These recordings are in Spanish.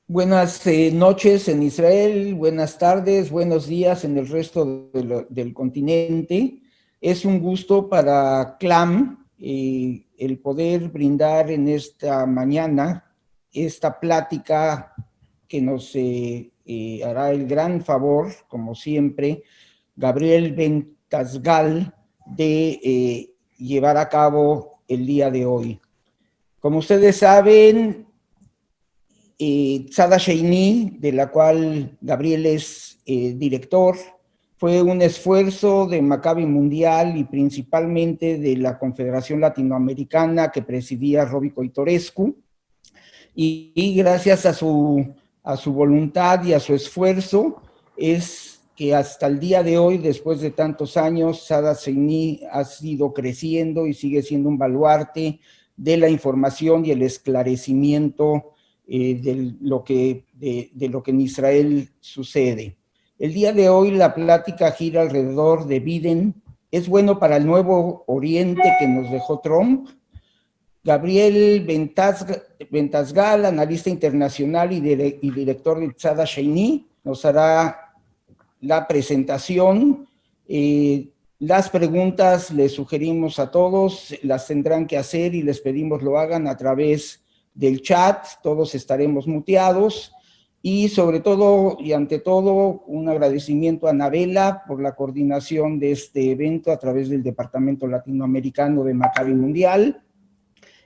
Buenas noches en Israel, buenas tardes, buenos días en el resto del continente. Es un gusto para CLAM el poder brindar en esta mañana esta plática que nos hará el gran favor, como siempre, Gabriel Bentasgal, de llevar a cabo el día de hoy. Como ustedes saben, Tzada Sheini, de la cual Gabriel es director, fue un esfuerzo de Maccabi Mundial y principalmente de la Confederación Latinoamericana que presidía Robi Coitorescu, y gracias a su voluntad y a su esfuerzo es que hasta el día de hoy, después de tantos años, Tzada Sheini ha sido creciendo y sigue siendo un baluarte de la información y el esclarecimiento de lo que en Israel sucede. El día de hoy la plática gira alrededor de Biden. ¿Es bueno para el nuevo Oriente que nos dejó Trump? Gabriel Bentasgal, analista internacional y director de Tzada Sheini, nos hará la presentación. Las preguntas les sugerimos a todos, las tendrán que hacer y les pedimos lo hagan a través del chat, todos estaremos muteados, y sobre todo y ante todo un agradecimiento a Anabela por la coordinación de este evento a través del Departamento Latinoamericano de Maccabi Mundial,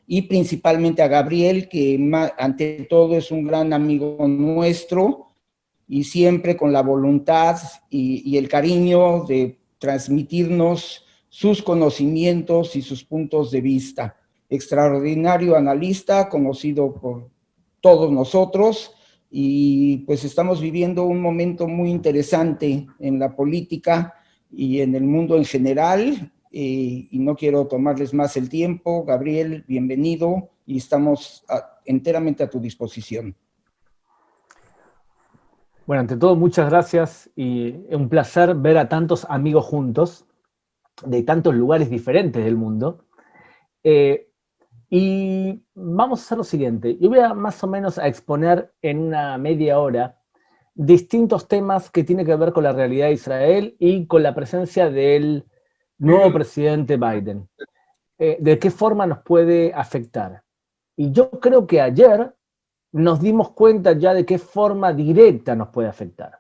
y principalmente a Gabriel, que ante todo es un gran amigo nuestro y siempre con la voluntad y el cariño de transmitirnos sus conocimientos y sus puntos de vista. Extraordinario analista, conocido por todos nosotros, y pues estamos viviendo un momento muy interesante en la política y en el mundo en general, y no quiero tomarles más el tiempo. Gabriel, bienvenido, y estamos enteramente a tu disposición. Bueno, ante todo, muchas gracias y un placer ver a tantos amigos juntos de tantos lugares diferentes del mundo. Y vamos a hacer lo siguiente. Yo voy a más o menos a exponer en una media hora distintos temas que tienen que ver con la realidad de Israel y con la presencia del nuevo presidente Biden. ¿De qué forma nos puede afectar? Y yo creo que ayer nos dimos cuenta ya de qué forma directa nos puede afectar.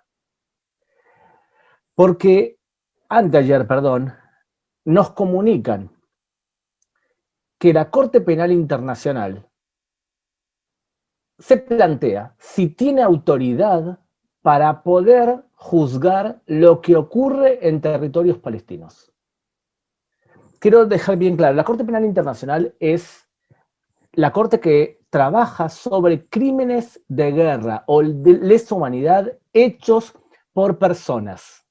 Porque anteayer, nos comunican que la Corte Penal Internacional se plantea si tiene autoridad para poder juzgar lo que ocurre en territorios palestinos. Quiero dejar bien claro, la Corte Penal Internacional es la corte que trabaja sobre crímenes de guerra o de lesa humanidad hechos por personas.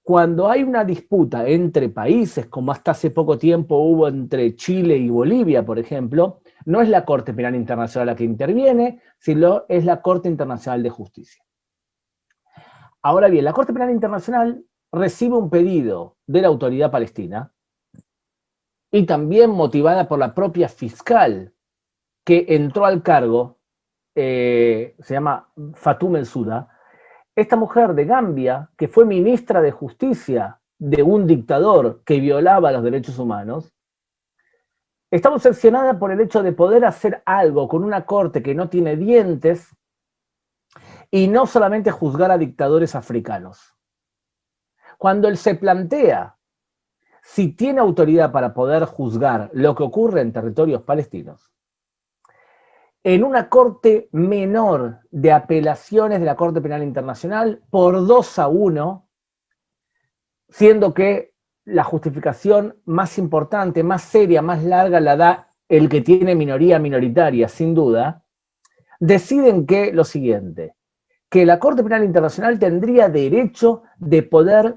Cuando hay una disputa entre países, como hasta hace poco tiempo hubo entre Chile y Bolivia, por ejemplo, no es la Corte Penal Internacional la que interviene, sino es la Corte Internacional de Justicia. Ahora bien, la Corte Penal Internacional recibe un pedido de la autoridad palestina y también motivada por la propia fiscal que entró al cargo, se llama Fatou Bensouda. Esta mujer de Gambia, que fue ministra de Justicia de un dictador que violaba los derechos humanos, está obsesionada por el hecho de poder hacer algo con una corte que no tiene dientes y no solamente juzgar a dictadores africanos. Cuando él se plantea si tiene autoridad para poder juzgar lo que ocurre en territorios palestinos, en una corte menor de apelaciones de la Corte Penal Internacional por 2-1, siendo que la justificación más importante, más seria, más larga la da el que tiene minoría minoritaria, sin duda, deciden que lo siguiente, que la Corte Penal Internacional tendría derecho de poder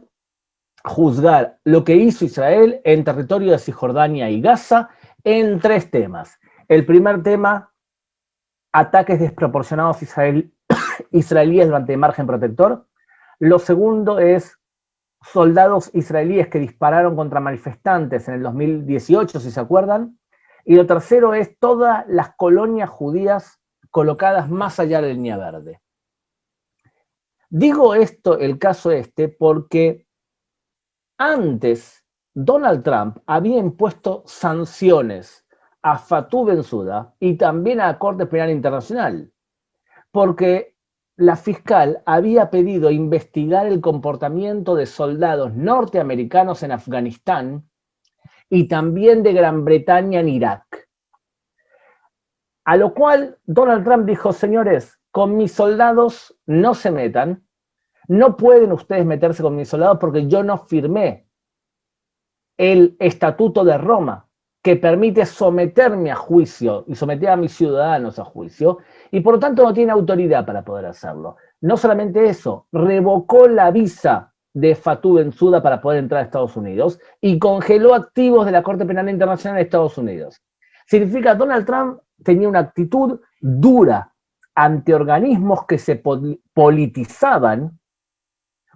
juzgar lo que hizo Israel en territorio de Cisjordania y Gaza en 3 temas. El primer tema, ataques desproporcionados israelíes durante el margen protector. Lo segundo es soldados israelíes que dispararon contra manifestantes en el 2018, si se acuerdan. Y lo tercero es todas las colonias judías colocadas más allá de la línea verde. Digo esto, el caso este, porque antes Donald Trump había impuesto sanciones a Fatou Bensouda y también a la Corte Penal Internacional, porque la fiscal había pedido investigar el comportamiento de soldados norteamericanos en Afganistán y también de Gran Bretaña en Irak. A lo cual Donald Trump dijo, señores, con mis soldados no se metan, no pueden ustedes meterse con mis soldados porque yo no firmé el Estatuto de Roma, que permite someterme a juicio y someter a mis ciudadanos a juicio, y por lo tanto no tiene autoridad para poder hacerlo. No solamente eso, revocó la visa de Fatou Bensouda para poder entrar a Estados Unidos y congeló activos de la Corte Penal Internacional de Estados Unidos. Significa que Donald Trump tenía una actitud dura ante organismos que se politizaban,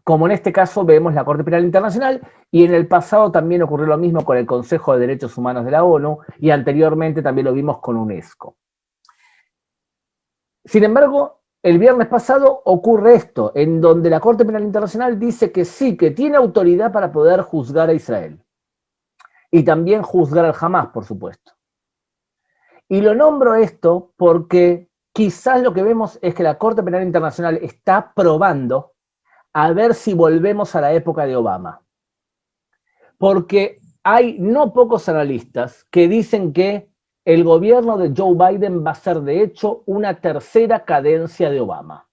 como en este caso vemos la Corte Penal Internacional, y en el pasado también ocurrió lo mismo con el Consejo de Derechos Humanos de la ONU, y anteriormente también lo vimos con UNESCO. Sin embargo, el viernes pasado ocurre esto, en donde la Corte Penal Internacional dice que sí, que tiene autoridad para poder juzgar a Israel. Y también juzgar al Hamas, por supuesto. Y lo nombro esto porque quizás lo que vemos es que la Corte Penal Internacional está probando a ver si volvemos a la época de Obama. Porque hay no pocos analistas que dicen que el gobierno de Joe Biden va a ser de hecho una tercera cadencia de Obama.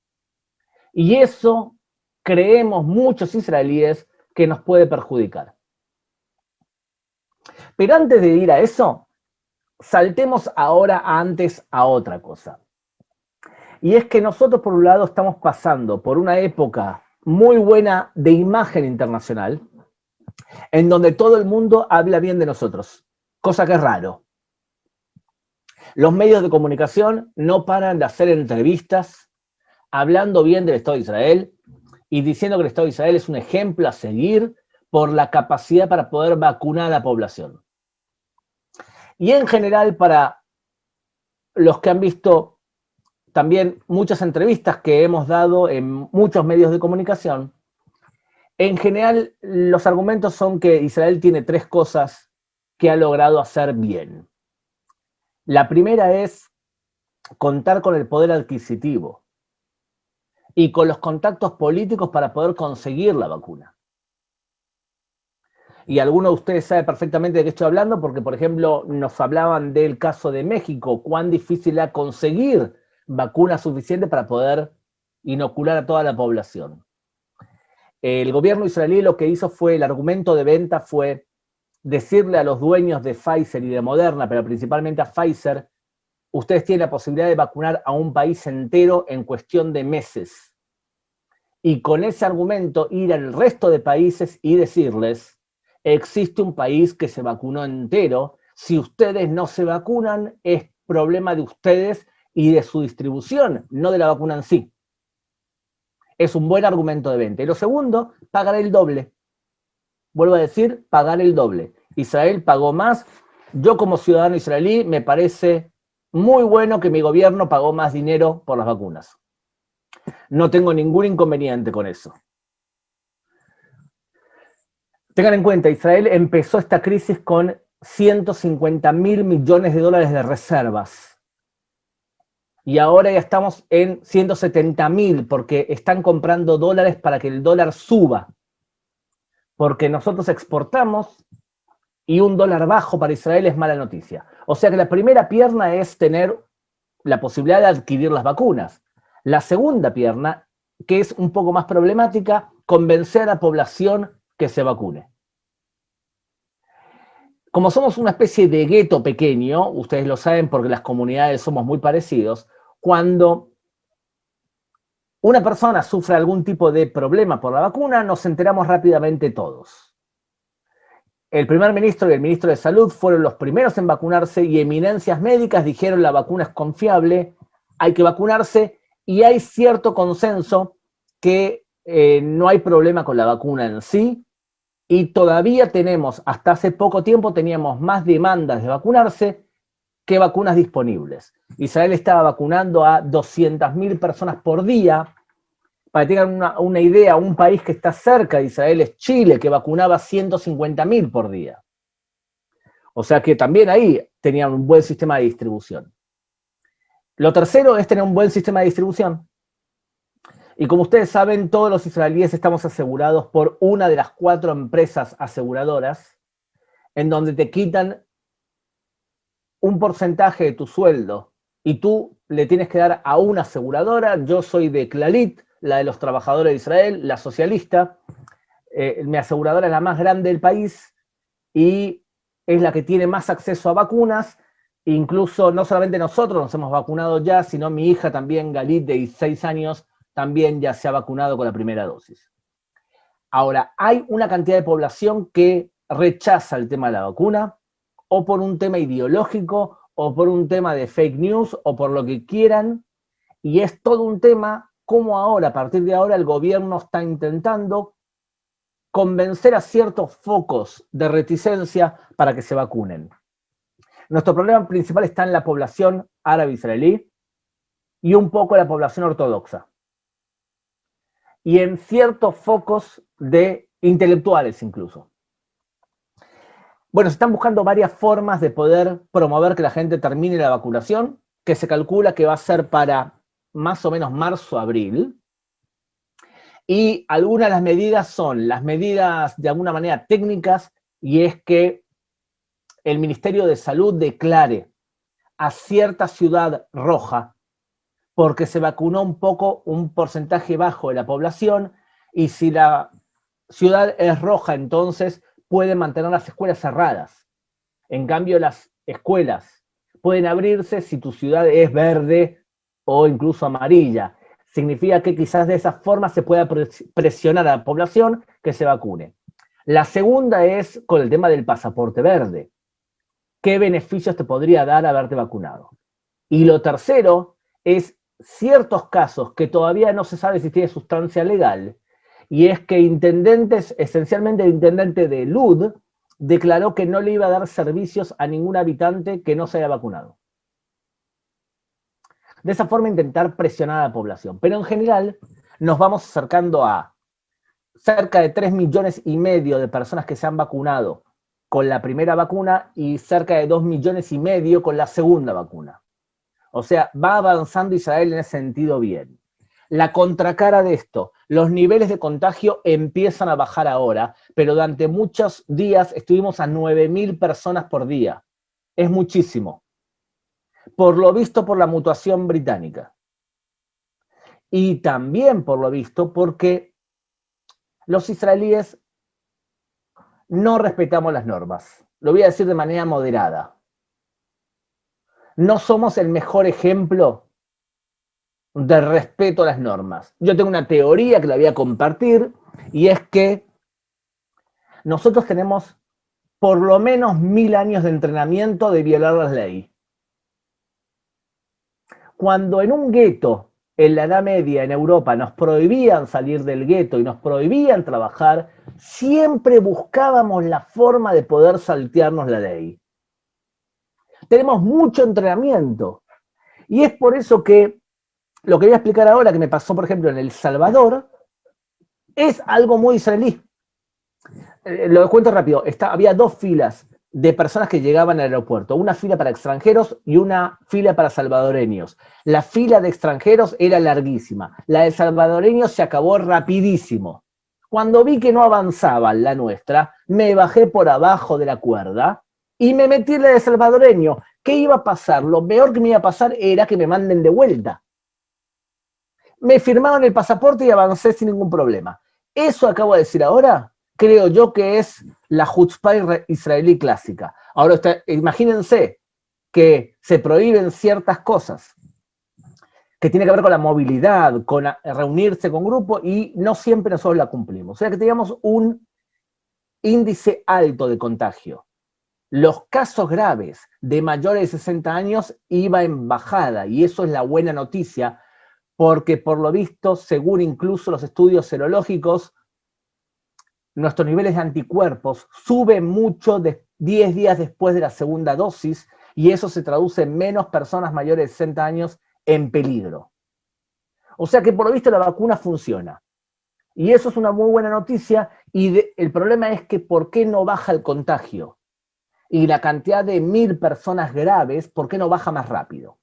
Y eso creemos muchos israelíes que nos puede perjudicar. Pero antes de ir a eso, saltemos ahora antes a otra cosa. Y es que nosotros por un lado estamos pasando por una época muy buena de imagen internacional, en donde todo el mundo habla bien de nosotros, cosa que es raro. Los medios de comunicación no paran de hacer entrevistas hablando bien del Estado de Israel y diciendo que el Estado de Israel es un ejemplo a seguir por la capacidad para poder vacunar a la población. Y en general, para los que han visto también muchas entrevistas que hemos dado en muchos medios de comunicación, en general los argumentos son que Israel tiene tres cosas que ha logrado hacer bien. La primera es contar con el poder adquisitivo y con los contactos políticos para poder conseguir la vacuna. Y alguno de ustedes sabe perfectamente de qué estoy hablando porque, por ejemplo, nos hablaban del caso de México, cuán difícil era conseguir vacuna suficiente para poder inocular a toda la población. El gobierno israelí lo que hizo fue, el argumento de venta fue decirle a los dueños de Pfizer y de Moderna, pero principalmente a Pfizer, ustedes tienen la posibilidad de vacunar a un país entero en cuestión de meses. Y con ese argumento ir al resto de países y decirles, existe un país que se vacunó entero, si ustedes no se vacunan es problema de ustedes y de su distribución, no de la vacuna en sí. Es un buen argumento de venta. Y lo segundo, pagar el doble. Vuelvo a decir, pagar el doble. Israel pagó más. Yo como ciudadano israelí me parece muy bueno que mi gobierno pagó más dinero por las vacunas. No tengo ningún inconveniente con eso. Tengan en cuenta, Israel empezó esta crisis con 150.000 millones de dólares de reservas. Y ahora ya estamos en 170.000 porque están comprando dólares para que el dólar suba. Porque nosotros exportamos y un dólar bajo para Israel es mala noticia. O sea que la primera pierna es tener la posibilidad de adquirir las vacunas. La segunda pierna, que es un poco más problemática, convencer a la población que se vacune. Como somos una especie de gueto pequeño, ustedes lo saben porque las comunidades somos muy parecidos, cuando una persona sufre algún tipo de problema por la vacuna, nos enteramos rápidamente todos. El primer ministro y el ministro de Salud fueron los primeros en vacunarse y eminencias médicas dijeron la vacuna es confiable, hay que vacunarse y hay cierto consenso que no hay problema con la vacuna en sí. Y todavía tenemos, hasta hace poco tiempo, teníamos más demandas de vacunarse ¿qué vacunas disponibles? Israel estaba vacunando a 200.000 personas por día. Para que tengan una idea, un país que está cerca de Israel es Chile, que vacunaba 150.000 por día. O sea que también ahí tenían un buen sistema de distribución. Lo tercero es tener un buen sistema de distribución. Y como ustedes saben, todos los israelíes estamos asegurados por una de las 4 empresas aseguradoras, en donde te quitan un porcentaje de tu sueldo y tú le tienes que dar a una aseguradora. Yo soy de Clalit, la de los trabajadores de Israel, la socialista. Mi aseguradora es la más grande del país y es la que tiene más acceso a vacunas. Incluso no solamente nosotros nos hemos vacunado ya, sino mi hija también, Galit, de 16 años, también ya se ha vacunado con la primera dosis. Ahora, hay una cantidad de población que rechaza el tema de la vacuna, o por un tema ideológico, o por un tema de fake news, o por lo que quieran, y es todo un tema como ahora, a partir de ahora, el gobierno está intentando convencer a ciertos focos de reticencia para que se vacunen. Nuestro problema principal está en la población árabe-israelí y un poco en la población ortodoxa. Y en ciertos focos de intelectuales incluso. Bueno, se están buscando varias formas de poder promover que la gente termine la vacunación, que se calcula que va a ser para más o menos marzo-abril. Y algunas de las medidas son las medidas de alguna manera técnicas, y es que el Ministerio de Salud declare a cierta ciudad roja porque se vacunó un porcentaje bajo de la población, y si la ciudad es roja, entonces pueden mantener las escuelas cerradas. En cambio, las escuelas pueden abrirse si tu ciudad es verde o incluso amarilla. Significa que quizás de esa forma se pueda presionar a la población que se vacune. La segunda es con el tema del pasaporte verde. ¿Qué beneficios te podría dar haberte vacunado? Y lo tercero es ciertos casos que todavía no se sabe si tiene sustancia legal, y es que intendentes, esencialmente el intendente de Lud, declaró que no le iba a dar servicios a ningún habitante que no se haya vacunado. De esa forma intentar presionar a la población. Pero en general nos vamos acercando a cerca de 3,5 millones de personas que se han vacunado con la primera vacuna y cerca de 2,5 millones con la segunda vacuna. O sea, va avanzando Israel en ese sentido bien. La contracara de esto, los niveles de contagio empiezan a bajar ahora, pero durante muchos días estuvimos a 9.000 personas por día. Es muchísimo. Por lo visto por la mutación británica. Y también por lo visto porque los israelíes no respetamos las normas. Lo voy a decir de manera moderada. No somos el mejor ejemplo de respeto a las normas. Yo tengo una teoría que la voy a compartir, y es que nosotros tenemos por lo menos 1.000 años de entrenamiento de violar las leyes. Cuando en un gueto, en la Edad Media, en Europa, nos prohibían salir del gueto y nos prohibían trabajar, siempre buscábamos la forma de poder saltearnos la ley. Tenemos mucho entrenamiento. Y es por eso que lo que voy a explicar ahora, que me pasó, por ejemplo, en El Salvador, es algo muy israelí. Lo cuento rápido. Había 2 filas de personas que llegaban al aeropuerto. Una fila para extranjeros y una fila para salvadoreños. La fila de extranjeros era larguísima. La de salvadoreños se acabó rapidísimo. Cuando vi que no avanzaba la nuestra, me bajé por abajo de la cuerda y me metí en la de salvadoreño. ¿Qué iba a pasar? Lo peor que me iba a pasar era que me manden de vuelta. Me firmaron el pasaporte y avancé sin ningún problema. Eso acabo de decir ahora, creo yo que es la chutzpah israelí clásica. Ahora, imagínense que se prohíben ciertas cosas que tienen que ver con la movilidad, con reunirse con grupos, y no siempre nosotros la cumplimos. O sea que teníamos un índice alto de contagio. Los casos graves de mayores de 60 años iba en bajada, y eso es la buena noticia, porque por lo visto, según incluso los estudios serológicos, nuestros niveles de anticuerpos suben mucho 10 días después de la segunda dosis, y eso se traduce en menos personas mayores de 60 años en peligro. O sea que por lo visto la vacuna funciona. Y eso es una muy buena noticia, y el problema es que ¿por qué no baja el contagio? Y la cantidad de 1000 personas graves, ¿por qué no baja más rápido?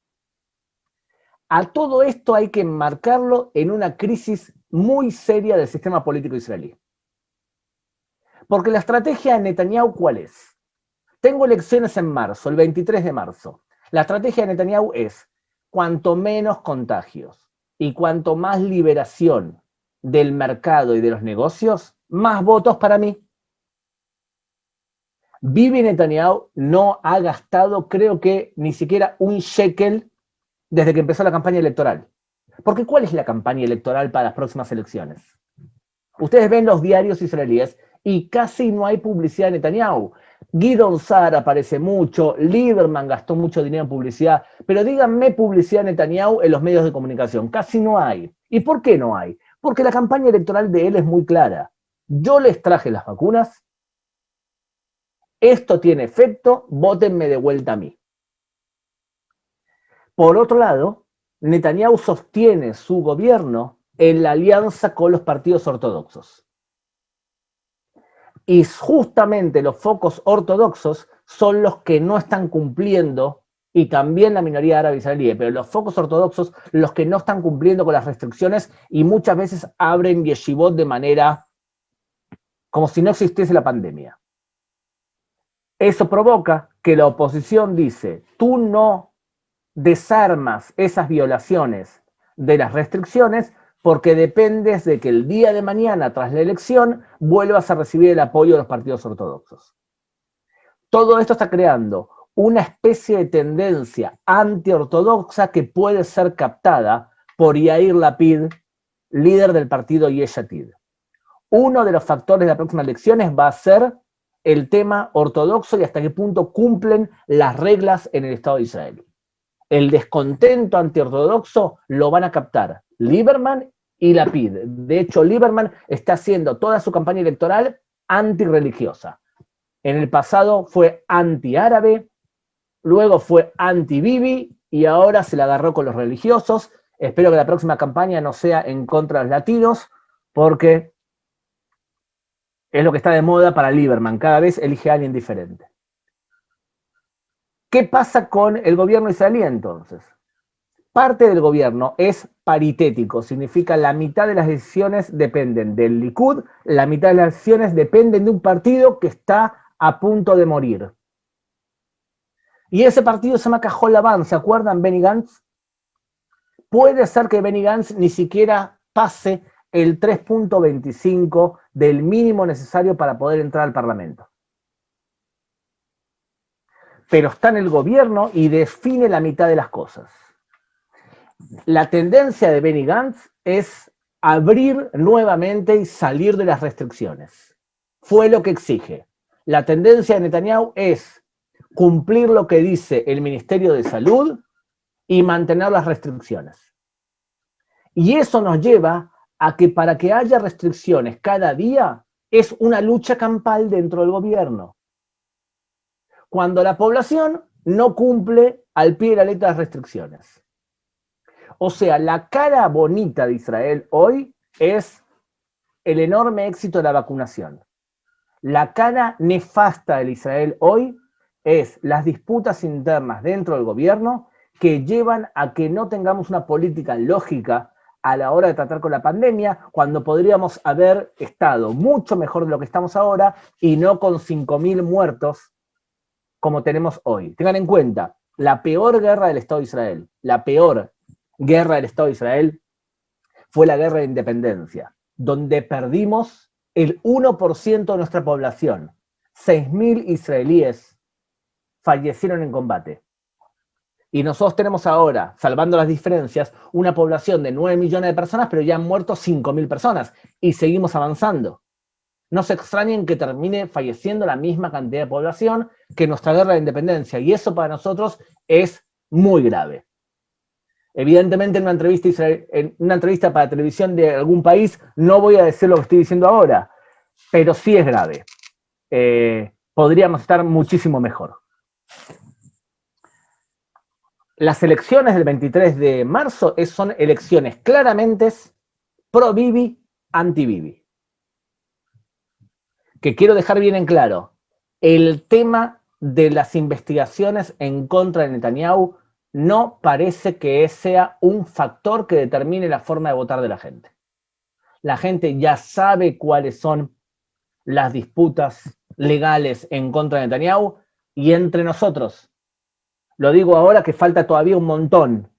A todo esto hay que enmarcarlo en una crisis muy seria del sistema político israelí. Porque la estrategia de Netanyahu, ¿cuál es? Tengo elecciones en marzo, el 23 de marzo. La estrategia de Netanyahu es cuanto menos contagios y cuanto más liberación del mercado y de los negocios, más votos para mí. Bibi Netanyahu no ha gastado, creo que ni siquiera un shekel desde que empezó la campaña electoral. Porque ¿cuál es la campaña electoral para las próximas elecciones? Ustedes ven los diarios israelíes y casi no hay publicidad de Netanyahu. Gideon Sa'ar aparece mucho, Lieberman gastó mucho dinero en publicidad, pero díganme publicidad de Netanyahu en los medios de comunicación. Casi no hay. ¿Y por qué no hay? Porque la campaña electoral de él es muy clara. Yo les traje las vacunas, esto tiene efecto, vótenme de vuelta a mí. Por otro lado, Netanyahu sostiene su gobierno en la alianza con los partidos ortodoxos. Y justamente los focos ortodoxos son los que no están cumpliendo, y también la minoría árabe israelí, pero los focos ortodoxos los que no están cumpliendo con las restricciones y muchas veces abren yeshivot de manera como si no existiese la pandemia. Eso provoca que la oposición dice, tú no desarmas esas violaciones de las restricciones porque dependes de que el día de mañana, tras la elección, vuelvas a recibir el apoyo de los partidos ortodoxos. Todo esto está creando una especie de tendencia antiortodoxa que puede ser captada por Yair Lapid, líder del partido Yesh Atid. Uno de los factores de las próximas elecciones va a ser el tema ortodoxo y hasta qué punto cumplen las reglas en el Estado de Israel. El descontento antiortodoxo lo van a captar Lieberman y Lapid. De hecho, Lieberman está haciendo toda su campaña electoral antirreligiosa. En el pasado fue antiárabe, luego fue anti-Bibi y ahora se la agarró con los religiosos. Espero que la próxima campaña no sea en contra de los latinos, porque es lo que está de moda para Lieberman. Cada vez elige a alguien diferente. ¿Qué pasa con el gobierno israelí entonces? Parte del gobierno es paritético, significa la mitad de las decisiones dependen del Likud, la mitad de las decisiones dependen de un partido que está a punto de morir. Y ese partido se llama Cajol Labán, ¿se acuerdan? Benny Gantz. Puede ser que Benny Gantz ni siquiera pase el 3.25 del mínimo necesario para poder entrar al Parlamento. Pero está en el gobierno y define la mitad de las cosas. La tendencia de Benny Gantz es abrir nuevamente y salir de las restricciones. Fue lo que exige. La tendencia de Netanyahu es cumplir lo que dice el Ministerio de Salud y mantener las restricciones. Y eso nos lleva a que para que haya restricciones cada día es una lucha campal dentro del gobierno. Cuando la población no cumple al pie de la letra las restricciones. O sea, la cara bonita de Israel hoy es el enorme éxito de la vacunación. La cara nefasta de Israel hoy es las disputas internas dentro del gobierno que llevan a que no tengamos una política lógica a la hora de tratar con la pandemia, cuando podríamos haber estado mucho mejor de lo que estamos ahora y no con 5.000 muertos como tenemos hoy. Tengan en cuenta, la peor guerra del Estado de Israel, la peor guerra del Estado de Israel fue la guerra de independencia, donde perdimos el 1% de nuestra población. 6.000 israelíes fallecieron en combate. Y nosotros tenemos ahora, salvando las diferencias, una población de 9 millones de personas, pero ya han muerto 5.000 personas. Y seguimos avanzando. No se extrañen que termine falleciendo la misma cantidad de población que nuestra guerra de independencia. Y eso para nosotros es muy grave. Evidentemente en una entrevista para televisión de algún país no voy a decir lo que estoy diciendo ahora, pero sí es grave. Podríamos estar muchísimo mejor. las elecciones del 23 de marzo son elecciones claramente pro-Bibi, anti-Bibi. Que quiero dejar bien en claro, el tema de las investigaciones en contra de Netanyahu no parece que sea un factor que determine la forma de votar de la gente. La gente ya sabe cuáles son las disputas legales en contra de Netanyahu, y entre nosotros, lo digo ahora que falta todavía un montón,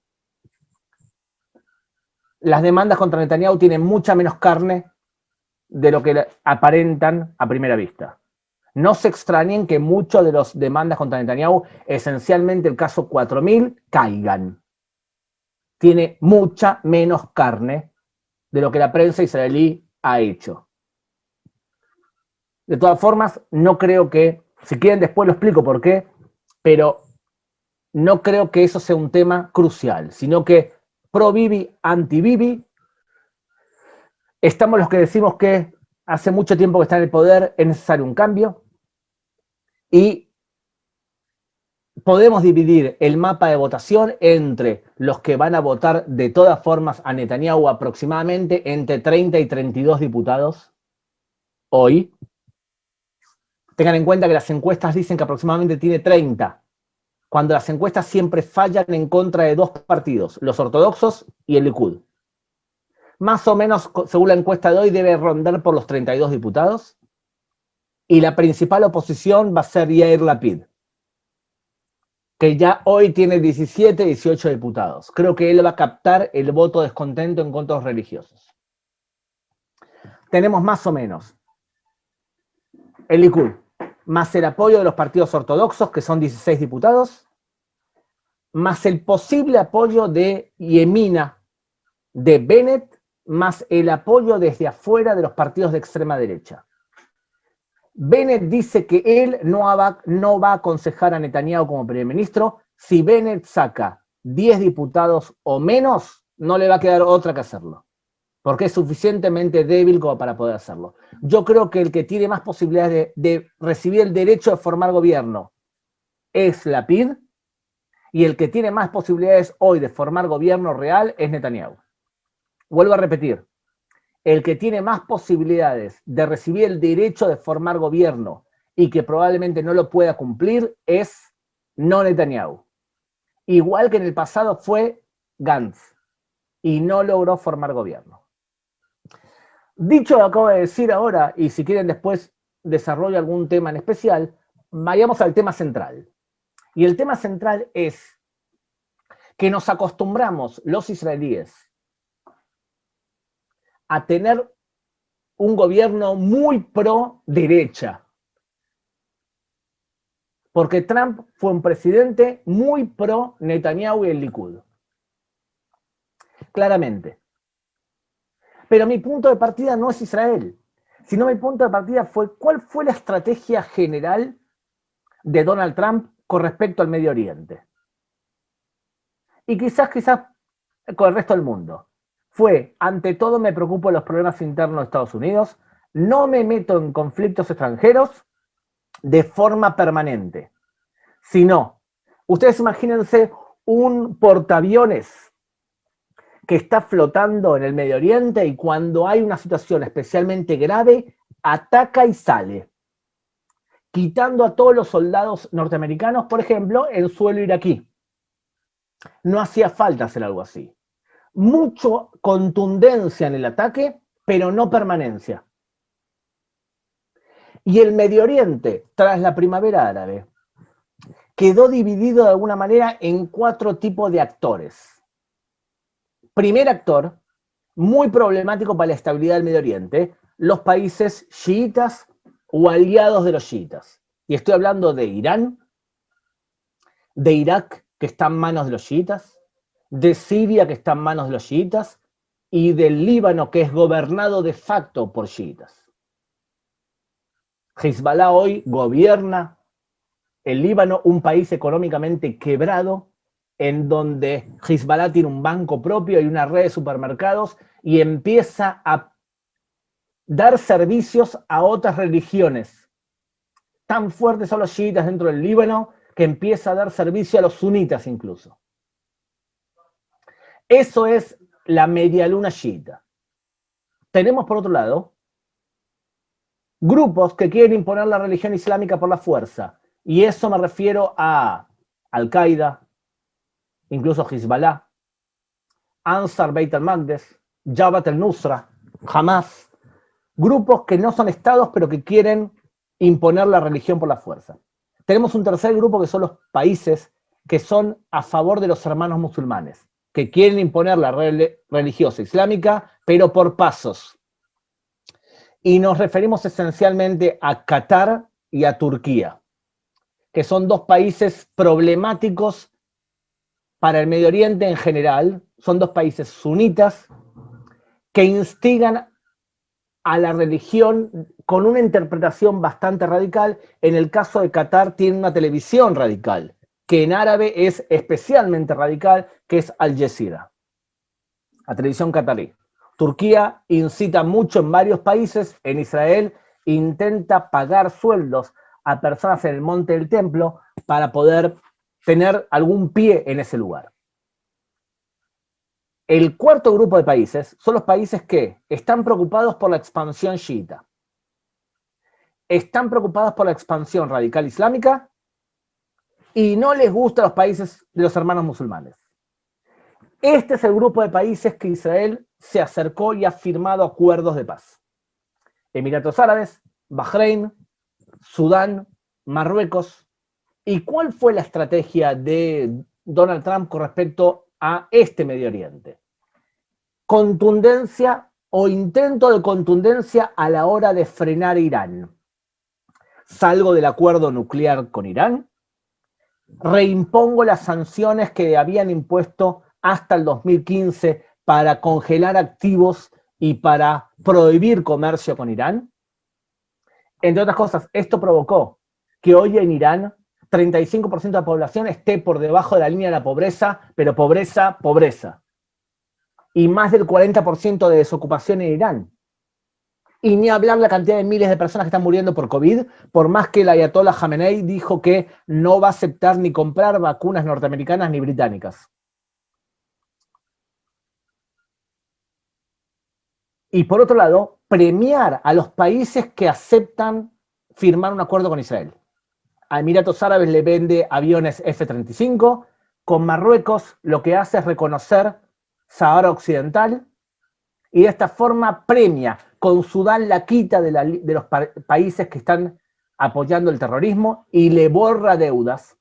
las demandas contra Netanyahu tienen mucha menos carne de lo que aparentan a primera vista. No se extrañen que muchos de los demandas contra Netanyahu, esencialmente el caso 4000, caigan. Tiene mucha menos carne de lo que la prensa israelí ha hecho. De todas formas, no creo que, si quieren después lo explico por qué, pero no creo que eso sea un tema crucial, sino que pro-Bibi, anti-Bibi, estamos los que decimos que hace mucho tiempo que está en el poder, es necesario un cambio, y podemos dividir el mapa de votación entre los que van a votar de todas formas a Netanyahu, aproximadamente entre 30 y 32 diputados hoy. Tengan en cuenta que las encuestas dicen que aproximadamente tiene 30, cuando las encuestas siempre fallan en contra de dos partidos, los ortodoxos y el Likud. Más o menos, según la encuesta de hoy, debe rondar por los 32 diputados, y la principal oposición va a ser Yair Lapid, que ya hoy tiene 17, 18 diputados. Creo que él va a captar el voto descontento en contra de los religiosos. Tenemos más o menos el Likud, más el apoyo de los partidos ortodoxos, que son 16 diputados, más el posible apoyo de Yemina, de Bennett, más el apoyo desde afuera de los partidos de extrema derecha. Bennett dice que él no va a aconsejar a Netanyahu como primer ministro. Si Bennett saca 10 diputados o menos, no le va a quedar otra que hacerlo, porque es suficientemente débil como para poder hacerlo. Yo creo que el que tiene más posibilidades de recibir el derecho de formar gobierno es Lapid, y el que tiene más posibilidades hoy de formar gobierno real es Netanyahu. Vuelvo a repetir, el que tiene más posibilidades de recibir el derecho de formar gobierno y que probablemente no lo pueda cumplir es no Netanyahu. Igual que en el pasado fue Gantz, y no logró formar gobierno. Dicho lo que acabo de decir ahora, y si quieren después desarrollo algún tema en especial, vayamos al tema central. Y el tema central es que nos acostumbramos los israelíes a tener un gobierno muy pro derecha, porque Trump fue un presidente muy pro Netanyahu y el Likud, claramente. Pero mi punto de partida no es Israel, sino mi punto de partida fue cuál fue la estrategia general de Donald Trump con respecto al Medio Oriente. Y quizás con el resto del mundo. Fue, ante todo me preocupo de los problemas internos de Estados Unidos, no me meto en conflictos extranjeros de forma permanente, sino, ustedes imagínense un portaaviones que está flotando en el Medio Oriente y cuando hay una situación especialmente grave, ataca y sale, quitando a todos los soldados norteamericanos, por ejemplo, en suelo iraquí. No hacía falta hacer algo así. Mucho contundencia en el ataque, pero no permanencia. Y el Medio Oriente, tras la primavera árabe, quedó dividido de alguna manera en 4 tipos de actores. Primer actor, muy problemático para la estabilidad del Medio Oriente, los países chiitas o aliados de los chiitas. Y estoy hablando de Irán, de Irak, que está en manos de los chiitas, de Siria, que está en manos de los chiitas, y del Líbano, que es gobernado de facto por chiitas. Hezbollah hoy gobierna el Líbano, un país económicamente quebrado, en donde Hezbollah tiene un banco propio y una red de supermercados, y empieza a dar servicios a otras religiones. Tan fuertes son los chiitas dentro del Líbano que empieza a dar servicio a los sunitas incluso. Eso es la medialuna chiita. Tenemos, por otro lado, grupos que quieren imponer la religión islámica por la fuerza. Y eso me refiero a Al-Qaeda, incluso Hezbollah, Ansar Beit al-Maqdes, Jabhat al-Nusra, Hamas, grupos que no son estados pero que quieren imponer la religión por la fuerza. Tenemos un tercer grupo que son los países que son a favor de los hermanos musulmanes, que quieren imponer la religiosa islámica, pero por pasos. Y nos referimos esencialmente a Qatar y a Turquía, que son dos países problemáticos para el Medio Oriente en general. Son dos países sunitas que instigan a la religión con una interpretación bastante radical. En el caso de Qatar tiene una televisión radical, que en árabe es especialmente radical, que es Al Jazeera, la televisión qatarí. Turquía incita mucho en varios países. En Israel intenta pagar sueldos a personas en el Monte del Templo para poder tener algún pie en ese lugar. El cuarto grupo de países son los países que están preocupados por la expansión chiita, están preocupados por la expansión radical islámica y no les gustan los países de los hermanos musulmanes. Este es el grupo de países que Israel se acercó y ha firmado acuerdos de paz. Emiratos Árabes, Bahrein, Sudán, Marruecos. ¿Y cuál fue la estrategia de Donald Trump con respecto a este Medio Oriente? Contundencia o intento de contundencia a la hora de frenar a Irán. Salgo del acuerdo nuclear con Irán, reimpongo las sanciones que habían impuesto hasta el 2015 para congelar activos y para prohibir comercio con Irán. Entre otras cosas, esto provocó que hoy en Irán 35% de la población esté por debajo de la línea de la pobreza, pero pobreza, pobreza. Y más del 40% de desocupación en Irán. Y ni hablar la cantidad de miles de personas que están muriendo por COVID, por más que el ayatollah Jamenei dijo que no va a aceptar ni comprar vacunas norteamericanas ni británicas. Y por otro lado, premiar a los países que aceptan firmar un acuerdo con Israel. A Emiratos Árabes le vende aviones F-35, con Marruecos lo que hace es reconocer Sahara Occidental, y de esta forma premia. Con Sudán la quita de los países que están apoyando el terrorismo y le borra deudas.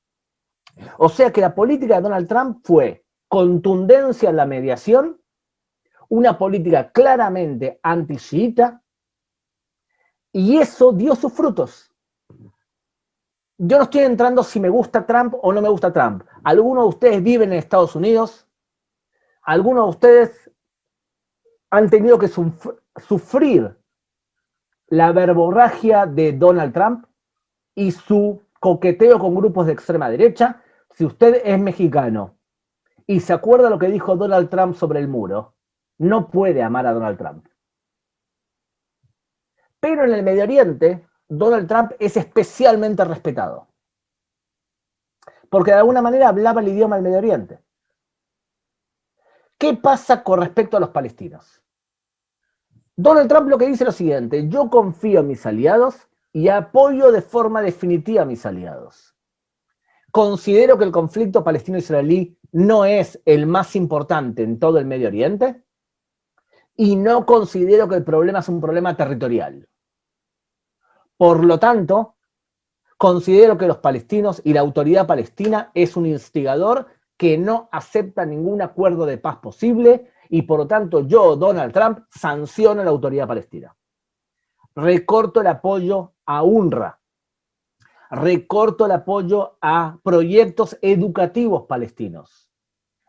O sea que la política de Donald Trump fue contundencia en la mediación, una política claramente anti-chiita, y eso dio sus frutos. Yo no estoy entrando si me gusta Trump o no me gusta Trump. Algunos de ustedes viven en Estados Unidos, algunos de ustedes han tenido que sufrir la verborragia de Donald Trump y su coqueteo con grupos de extrema derecha. Si usted es mexicano y se acuerda lo que dijo Donald Trump sobre el muro, no puede amar a Donald Trump. Pero en el Medio Oriente, Donald Trump es especialmente respetado. Porque de alguna manera hablaba el idioma del Medio Oriente. ¿Qué pasa con respecto a los palestinos? Donald Trump lo que dice es lo siguiente: yo confío en mis aliados y apoyo de forma definitiva a mis aliados. Considero que el conflicto palestino-israelí no es el más importante en todo el Medio Oriente y no considero que el problema es un problema territorial. Por lo tanto, considero que los palestinos y la autoridad palestina es un instigador que no acepta ningún acuerdo de paz posible y por lo tanto yo, Donald Trump, sanciono a la autoridad palestina. Recorto el apoyo a UNRWA. Recorto el apoyo a proyectos educativos palestinos.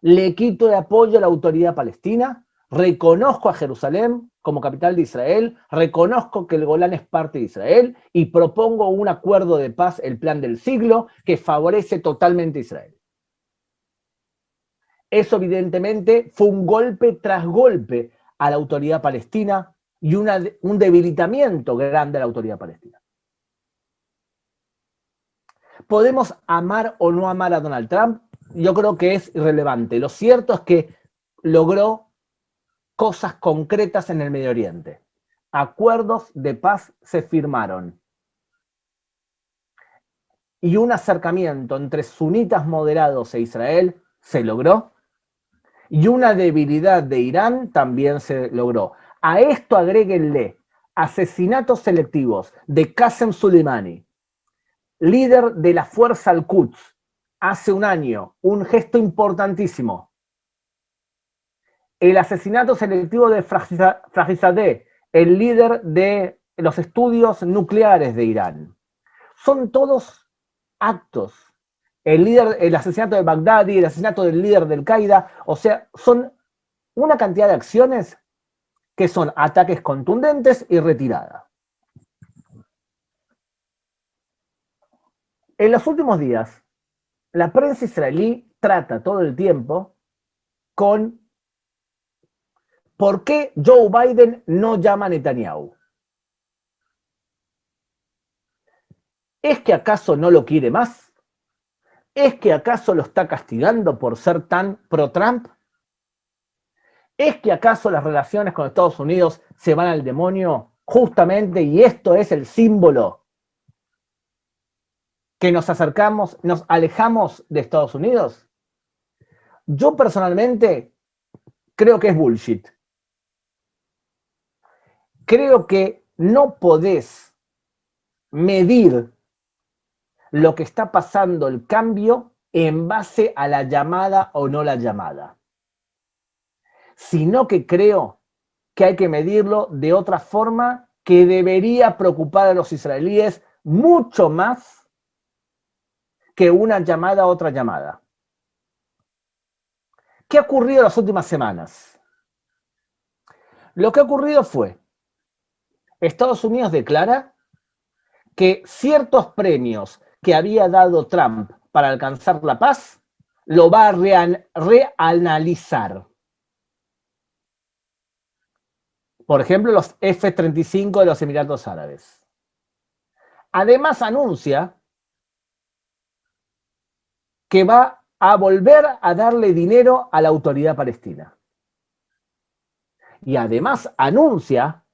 Le quito el apoyo a la autoridad palestina. Reconozco a Jerusalén como capital de Israel, reconozco que el Golán es parte de Israel y propongo un acuerdo de paz, el plan del siglo, que favorece totalmente a Israel. Eso evidentemente fue un golpe tras golpe a la autoridad palestina y un debilitamiento grande a la autoridad palestina. ¿Podemos amar o no amar a Donald Trump? Yo creo que es irrelevante. Lo cierto es que logró cosas concretas en el Medio Oriente. Acuerdos de paz se firmaron. Y un acercamiento entre sunitas moderados e Israel se logró. Y una debilidad de Irán también se logró. A esto agréguenle asesinatos selectivos de Qasem Soleimani, líder de la fuerza Al-Quds, hace un año, un gesto importantísimo. El asesinato selectivo de Fakhrizadeh, el líder de los estudios nucleares de Irán. Son todos actos. El asesinato de Baghdadi, el asesinato del líder del Qaeda, o sea, son una cantidad de acciones que son ataques contundentes y retirada. En los últimos días, la prensa israelí trata todo el tiempo con ¿por qué Joe Biden no llama a Netanyahu? ¿Es que acaso no lo quiere más? ¿Es que acaso lo está castigando por ser tan pro-Trump? ¿Es que acaso las relaciones con Estados Unidos se van al demonio justamente y esto es el símbolo que nos acercamos, nos alejamos de Estados Unidos? Yo personalmente creo que es bullshit. Creo que no podés medir lo que está pasando, el cambio, en base a la llamada o no la llamada, sino que creo que hay que medirlo de otra forma que debería preocupar a los israelíes mucho más que una llamada a otra llamada. ¿Qué ha ocurrido en las últimas semanas? Lo que ha ocurrido fue, Estados Unidos declara que ciertos premios que había dado Trump para alcanzar la paz, lo va a reanalizar. Por ejemplo, los F-35 de los Emiratos Árabes. Además anuncia que va a volver a darle dinero a la autoridad palestina. Y además anuncia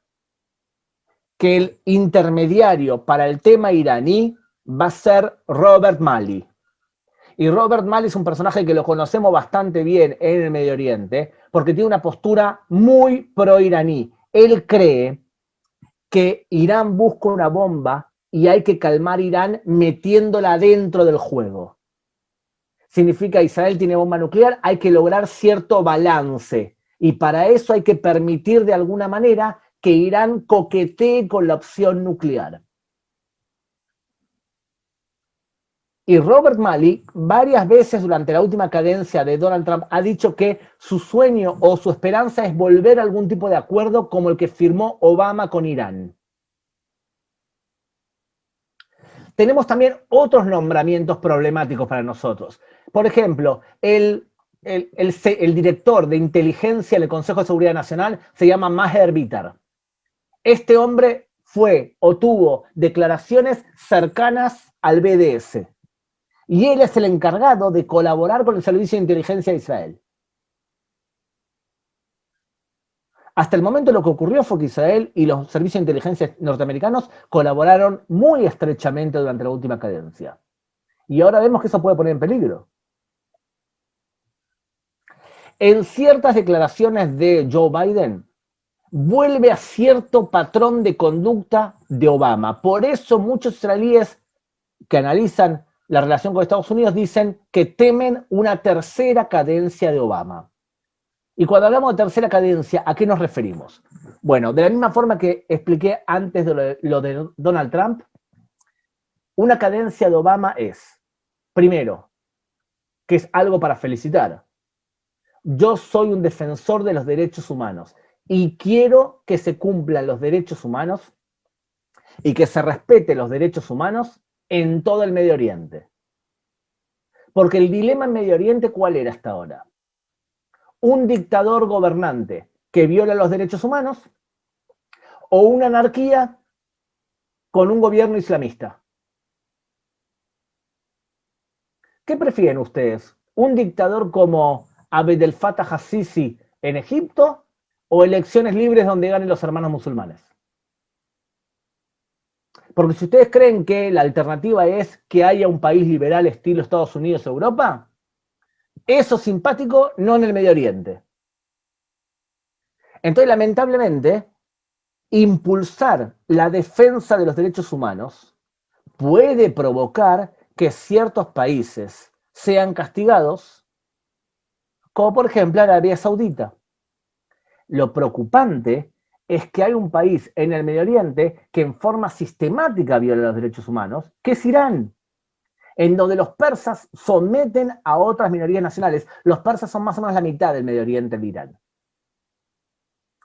que el intermediario para el tema iraní va a ser Robert Malley. Y Robert Malley es un personaje que lo conocemos bastante bien en el Medio Oriente, porque tiene una postura muy pro-iraní. Él cree que Irán busca una bomba y hay que calmar Irán metiéndola dentro del juego. Significa Israel tiene bomba nuclear, hay que lograr cierto balance. Y para eso hay que permitir de alguna manera que Irán coquetee con la opción nuclear. Y Robert Malley varias veces durante la última cadencia de Donald Trump ha dicho que su sueño o su esperanza es volver a algún tipo de acuerdo como el que firmó Obama con Irán. Tenemos también otros nombramientos problemáticos para nosotros. Por ejemplo, el director de inteligencia del Consejo de Seguridad Nacional se llama Maher Bitar. Este hombre fue o tuvo declaraciones cercanas al BDS. Y él es el encargado de colaborar con el Servicio de Inteligencia de Israel. Hasta el momento lo que ocurrió fue que Israel y los servicios de inteligencia norteamericanos colaboraron muy estrechamente durante la última cadencia. Y ahora vemos que eso puede poner en peligro. En ciertas declaraciones de Joe Biden, vuelve a cierto patrón de conducta de Obama. Por eso muchos israelíes que analizan la relación con Estados Unidos dicen que temen una tercera cadencia de Obama. Y cuando hablamos de tercera cadencia, ¿a qué nos referimos? Bueno, de la misma forma que expliqué antes de lo de Donald Trump, una cadencia de Obama es, primero, que es algo para felicitar. Yo soy un defensor de los derechos humanos y quiero que se cumplan los derechos humanos y que se respeten los derechos humanos en todo el Medio Oriente. Porque el dilema en Medio Oriente, ¿cuál era hasta ahora? Un dictador gobernante que viola los derechos humanos o una anarquía con un gobierno islamista. ¿Qué prefieren ustedes? ¿Un dictador como Abdel el Fattah al-Sisi en Egipto o elecciones libres donde ganen los hermanos musulmanes. Porque si ustedes creen que la alternativa es que haya un país liberal estilo Estados Unidos o Europa, eso es simpático no en el Medio Oriente. Entonces, lamentablemente, impulsar la defensa de los derechos humanos puede provocar que ciertos países sean castigados, como por ejemplo Arabia Saudita. Lo preocupante es que hay un país en el Medio Oriente que en forma sistemática viola los derechos humanos, que es Irán, en donde los persas someten a otras minorías nacionales. Los persas son más o menos la mitad del Medio Oriente de Irán.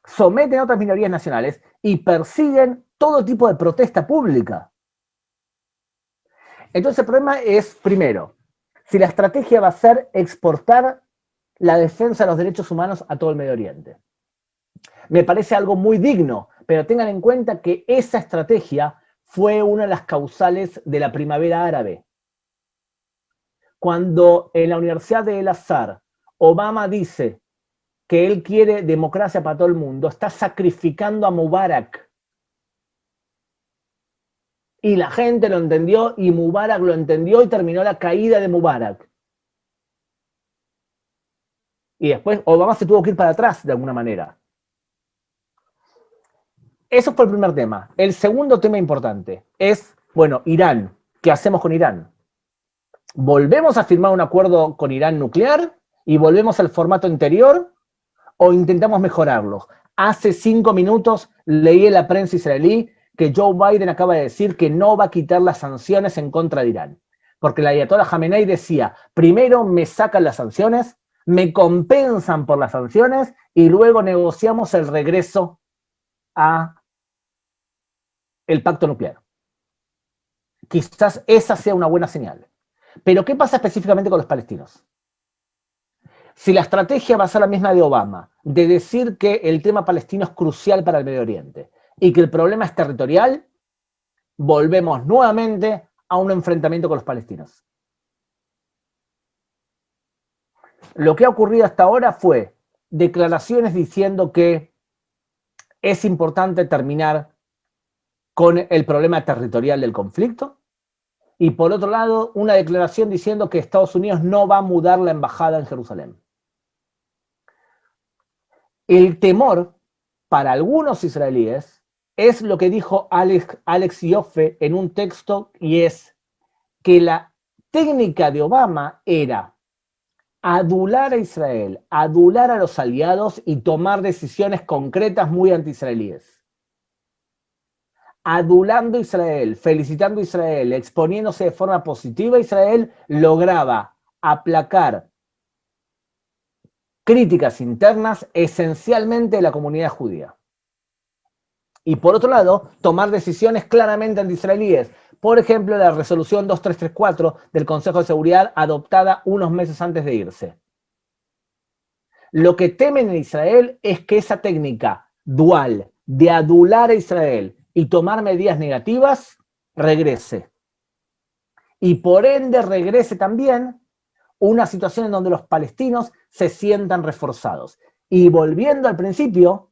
Someten a otras minorías nacionales y persiguen todo tipo de protesta pública. Entonces el problema es, primero, si la estrategia va a ser exportar la defensa de los derechos humanos a todo el Medio Oriente. Me parece algo muy digno, pero tengan en cuenta que esa estrategia fue una de las causales de la primavera árabe. Cuando en la Universidad de El-Azhar Obama dice que él quiere democracia para todo el mundo, está sacrificando a Mubarak. Y la gente lo entendió y Mubarak lo entendió y terminó la caída de Mubarak. Y después Obama se tuvo que ir para atrás de alguna manera. Eso fue el primer tema. El segundo tema importante es, bueno, Irán. ¿Qué hacemos con Irán? ¿Volvemos a firmar un acuerdo con Irán nuclear y volvemos al formato anterior o intentamos mejorarlo? Hace 5 minutos leí en la prensa israelí que Joe Biden acaba de decir que no va a quitar las sanciones en contra de Irán. Porque la Ayatollah Jamenei decía, primero me sacan las sanciones, me compensan por las sanciones y luego negociamos el regreso a el pacto nuclear. Quizás esa sea una buena señal. Pero ¿qué pasa específicamente con los palestinos? Si la estrategia va a ser la misma de Obama, de decir que el tema palestino es crucial para el Medio Oriente y que el problema es territorial, volvemos nuevamente a un enfrentamiento con los palestinos. Lo que ha ocurrido hasta ahora fue declaraciones diciendo que es importante terminar con el problema territorial del conflicto, y por otro lado, una declaración diciendo que Estados Unidos no va a mudar la embajada en Jerusalén. El temor para algunos israelíes es lo que dijo Alex Ioffe en un texto, y es que la técnica de Obama era adular a Israel, adular a los aliados y tomar decisiones concretas muy anti-israelíes. Adulando a Israel, felicitando a Israel, exponiéndose de forma positiva a Israel, lograba aplacar críticas internas esencialmente de la comunidad judía. Y por otro lado, tomar decisiones claramente anti-israelíes. Por ejemplo, la resolución 2334 del Consejo de Seguridad adoptada unos meses antes de irse. Lo que temen en Israel es que esa técnica dual de adular a Israel y tomar medidas negativas regrese. Y por ende regrese también una situación en donde los palestinos se sientan reforzados. Y volviendo al principio,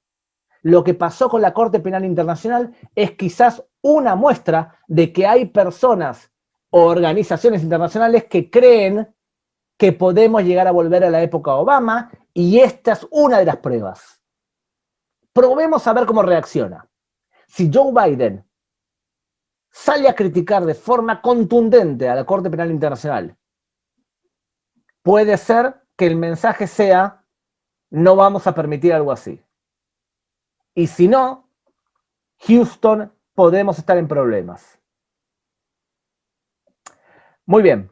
lo que pasó con la Corte Penal Internacional es quizás una muestra de que hay personas o organizaciones internacionales que creen que podemos llegar a volver a la época Obama, y esta es una de las pruebas. Probemos a ver cómo reacciona. Si Joe Biden sale a criticar de forma contundente a la Corte Penal Internacional, puede ser que el mensaje sea: no vamos a permitir algo así. Y si no, Houston, podemos estar en problemas. Muy bien.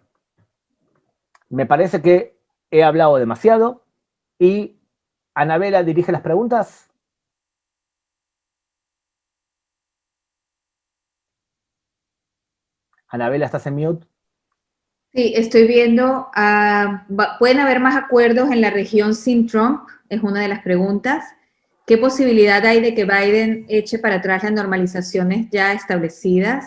Me parece que he hablado demasiado y Anabela dirige las preguntas. Anabela, ¿estás en mute? Sí, estoy viendo, ¿pueden haber más acuerdos en la región sin Trump? Es una de las preguntas. ¿Qué posibilidad hay de que Biden eche para atrás las normalizaciones ya establecidas?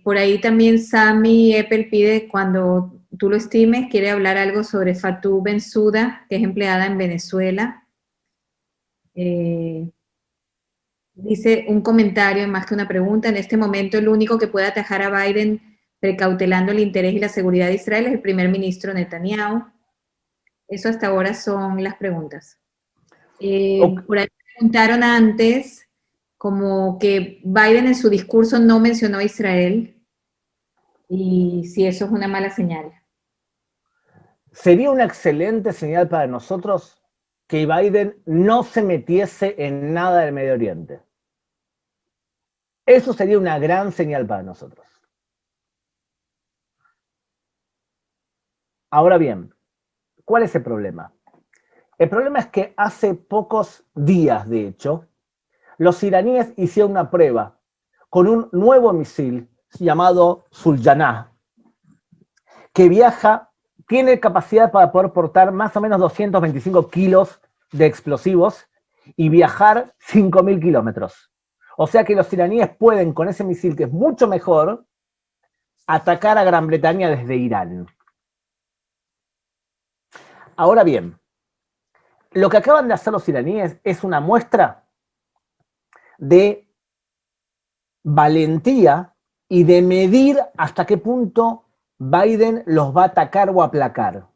Por ahí también Sami Eppel pide, cuando tú lo estimes, quiere hablar algo sobre Fatou Bensouda, que es empleada en Venezuela. Dice un comentario más que una pregunta. En este momento el único que puede atajar a Biden precautelando el interés y la seguridad de Israel es el primer ministro Netanyahu. Eso hasta ahora son las preguntas. Por ahí preguntaron antes como que Biden en su discurso no mencionó a Israel y si eso es una mala señal. Sería una excelente señal para nosotros que Biden no se metiese en nada del Medio Oriente. Eso sería una gran señal para nosotros. Ahora bien, ¿cuál es el problema? El problema es que hace pocos días, de hecho, los iraníes hicieron una prueba con un nuevo misil llamado Suljanah, que tiene capacidad para poder portar más o menos 225 kilos de explosivos y viajar 5.000 kilómetros. O sea que los iraníes pueden, con ese misil, que es mucho mejor, atacar a Gran Bretaña desde Irán. Ahora bien, lo que acaban de hacer los iraníes es una muestra de valentía y de medir hasta qué punto Biden los va a atacar o aplacar.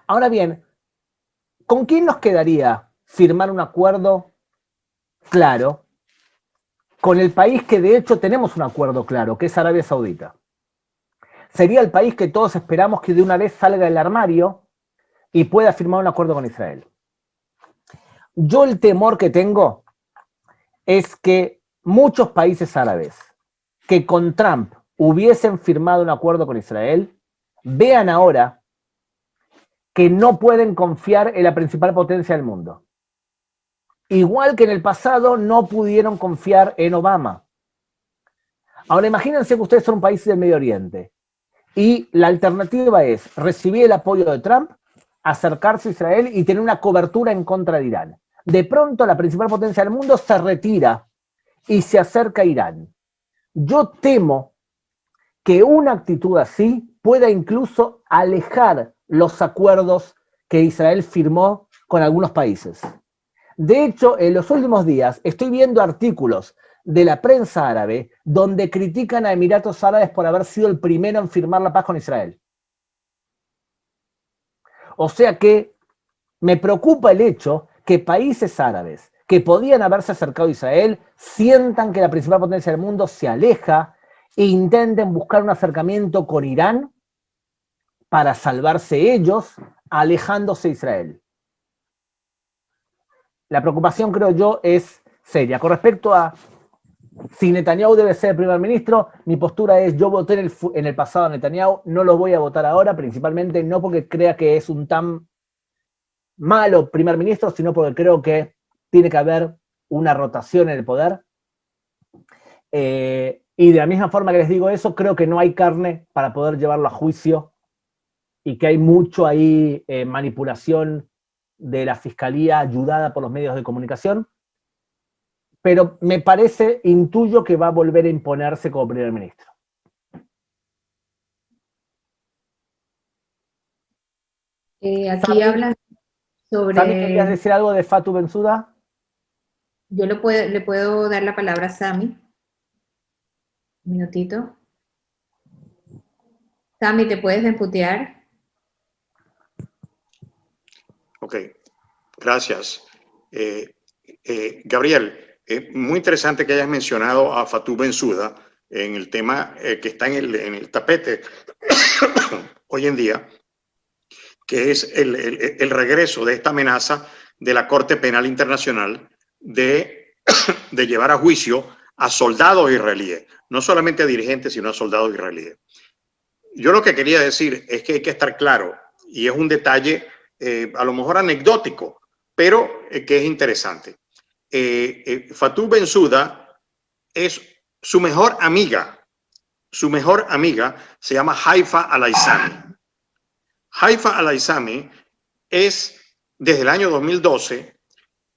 Ahora bien, ¿con quién nos quedaría firmar un acuerdo claro? Con el país que de hecho tenemos un acuerdo claro, que es Arabia Saudita. Sería el país que todos esperamos que de una vez salga del armario y pueda firmar un acuerdo con Israel. Yo el temor que tengo es que muchos países árabes que con Trump hubiesen firmado un acuerdo con Israel, vean ahora que no pueden confiar en la principal potencia del mundo. Igual que en el pasado no pudieron confiar en Obama. Ahora imagínense que ustedes son un país del Medio Oriente y la alternativa es recibir el apoyo de Trump, acercarse a Israel y tener una cobertura en contra de Irán. De pronto la principal potencia del mundo se retira y se acerca a Irán. Yo temo que una actitud así pueda incluso alejar los acuerdos que Israel firmó con algunos países. De hecho, en los últimos días estoy viendo artículos de la prensa árabe donde critican a Emiratos Árabes por haber sido el primero en firmar la paz con Israel. O sea que me preocupa el hecho que países árabes que podían haberse acercado a Israel sientan que la principal potencia del mundo se aleja e intenten buscar un acercamiento con Irán para salvarse ellos, alejándose de Israel. La preocupación, creo yo, es seria. Con respecto a si Netanyahu debe ser el primer ministro, mi postura es: yo voté en el pasado a Netanyahu, no lo voy a votar ahora, principalmente no porque crea que es un tan malo primer ministro, sino porque creo que tiene que haber una rotación en el poder. Y de la misma forma que les digo eso, creo que no hay carne para poder llevarlo a juicio y que hay mucho ahí manipulación de la fiscalía ayudada por los medios de comunicación. Pero me parece, intuyo que va a volver a imponerse como primer ministro. Aquí hablan sobre... ¿Sami, querías decir algo de Fatou Bensouda? Yo le puedo dar la palabra a Sami. Un minutito. Sami, ¿te puedes desmutear? Ok, gracias. Gabriel, muy interesante que hayas mencionado a Fatou Bensouda en el tema que está en el tapete hoy en día, que es el regreso de esta amenaza de la Corte Penal Internacional de llevar a juicio a soldados israelíes, no solamente a dirigentes, sino a soldados israelíes. Yo lo que quería decir es que hay que estar claro, y es un detalle a lo mejor anecdótico, pero que es interesante. Fatou Bensouda es su mejor amiga. Su mejor amiga se llama Haifa Al-Aissami. Haifa Al-Aissami es, desde el año 2012,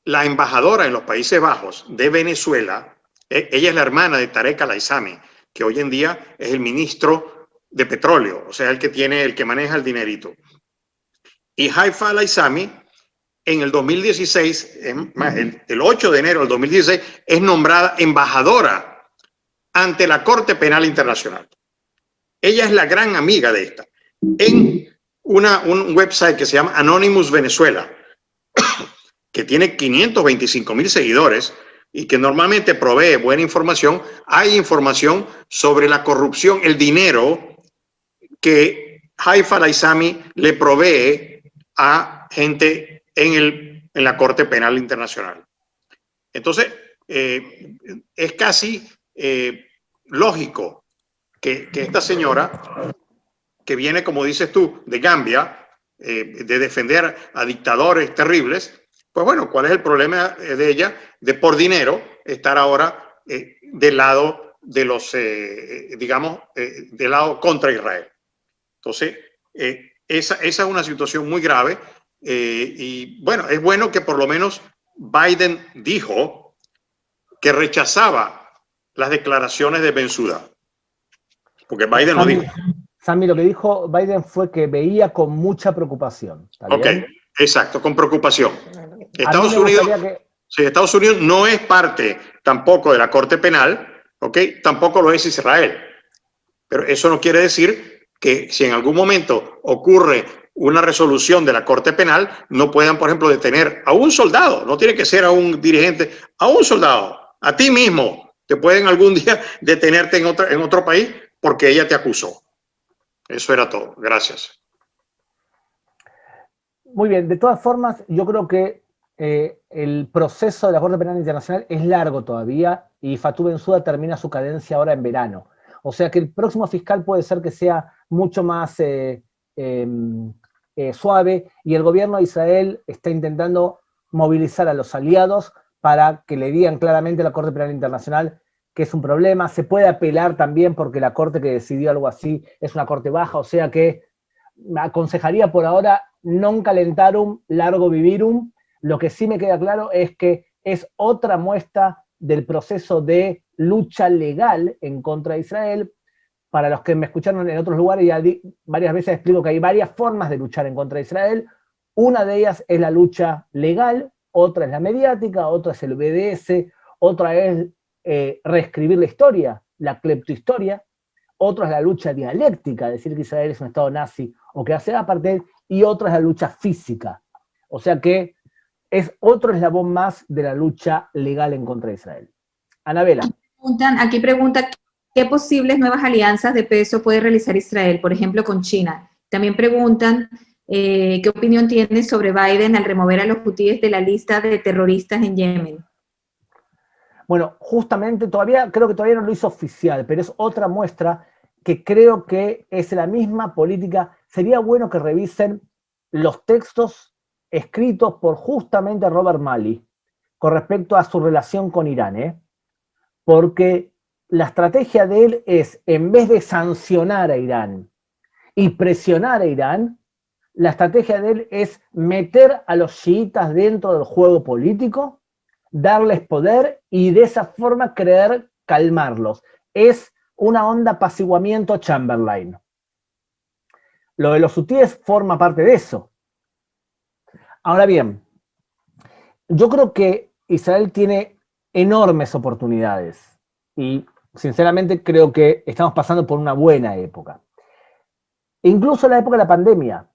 la embajadora en los Países Bajos de Venezuela. Ella es la hermana de Tarek Al-Aissami, que hoy en día es el ministro de petróleo, o sea, el que maneja el dinerito. Y Haifa al-Aizami, en el 2016, el 8 de enero del 2016, es nombrada embajadora ante la Corte Penal Internacional. Ella es la gran amiga de esta. En un website que se llama Anonymous Venezuela, que tiene 525,000 seguidores y que normalmente provee buena información, hay información sobre la corrupción, el dinero que Haifa al-Aizami le provee a gente en la Corte Penal Internacional. Entonces, es casi lógico que esta señora, que viene, como dices tú, de Gambia, de defender a dictadores terribles, pues bueno, ¿cuál es el problema de ella de por dinero estar ahora del lado de los, digamos, del lado contra Israel? Entonces, esa es una situación muy grave y bueno, es bueno que por lo menos Biden dijo que rechazaba las declaraciones de Bensouda, porque Biden lo dijo. Sammy, lo que dijo Biden fue que veía con mucha preocupación. ¿Está bien? Ok, exacto, con preocupación. Estados Unidos no es parte tampoco de la Corte Penal, ¿ok? Tampoco lo es Israel. Pero eso no quiere decir que si en algún momento ocurre una resolución de la Corte Penal, no puedan, por ejemplo, detener a un soldado. No tiene que ser a un dirigente, a un soldado, a ti mismo. Te pueden algún día detenerte en otro país porque ella te acusó. Eso era todo. Gracias. Muy bien, de todas formas, yo creo que el proceso de la Corte Penal Internacional es largo todavía y Fatou Bensouda termina su cadencia ahora en verano. O sea que el próximo fiscal puede ser que sea mucho más suave y el gobierno de Israel está intentando movilizar a los aliados para que le digan claramente a la Corte Penal Internacional que es un problema. Se puede apelar también porque la corte que decidió algo así es una corte baja, o sea que me aconsejaría por ahora non calentarum, largo vivirum. Lo que sí me queda claro es que es otra muestra del proceso de lucha legal en contra de Israel. Para los que me escucharon en otros lugares, ya varias veces explico que hay varias formas de luchar en contra de Israel. Una de ellas es la lucha legal, otra es la mediática, otra es el BDS, otra es reescribir la historia, la cleptohistoria, otra es la lucha dialéctica, decir que Israel es un estado nazi o que hace apartheid, y otra es la lucha física. O sea que es otro eslabón más de la lucha legal en contra de Israel. Anabela. Aquí pregunta, ¿qué posibles nuevas alianzas de peso puede realizar Israel, por ejemplo, con China? También preguntan, ¿qué opinión tienes sobre Biden al remover a los hutíes de la lista de terroristas en Yemen? Bueno, justamente creo que todavía no lo hizo oficial, pero es otra muestra que creo que es la misma política. Sería bueno que revisen los textos escritos por justamente Robert Malley con respecto a su relación con Irán, porque la estrategia de él es, en vez de sancionar a Irán y presionar a Irán, la estrategia de él es meter a los chiitas dentro del juego político, darles poder y de esa forma querer calmarlos. Es una onda apaciguamiento Chamberlain. Lo de los hutíes forma parte de eso. Ahora bien, yo creo que Israel tiene enormes oportunidades y sinceramente creo que estamos pasando por una buena época. Incluso en la época de la pandemia,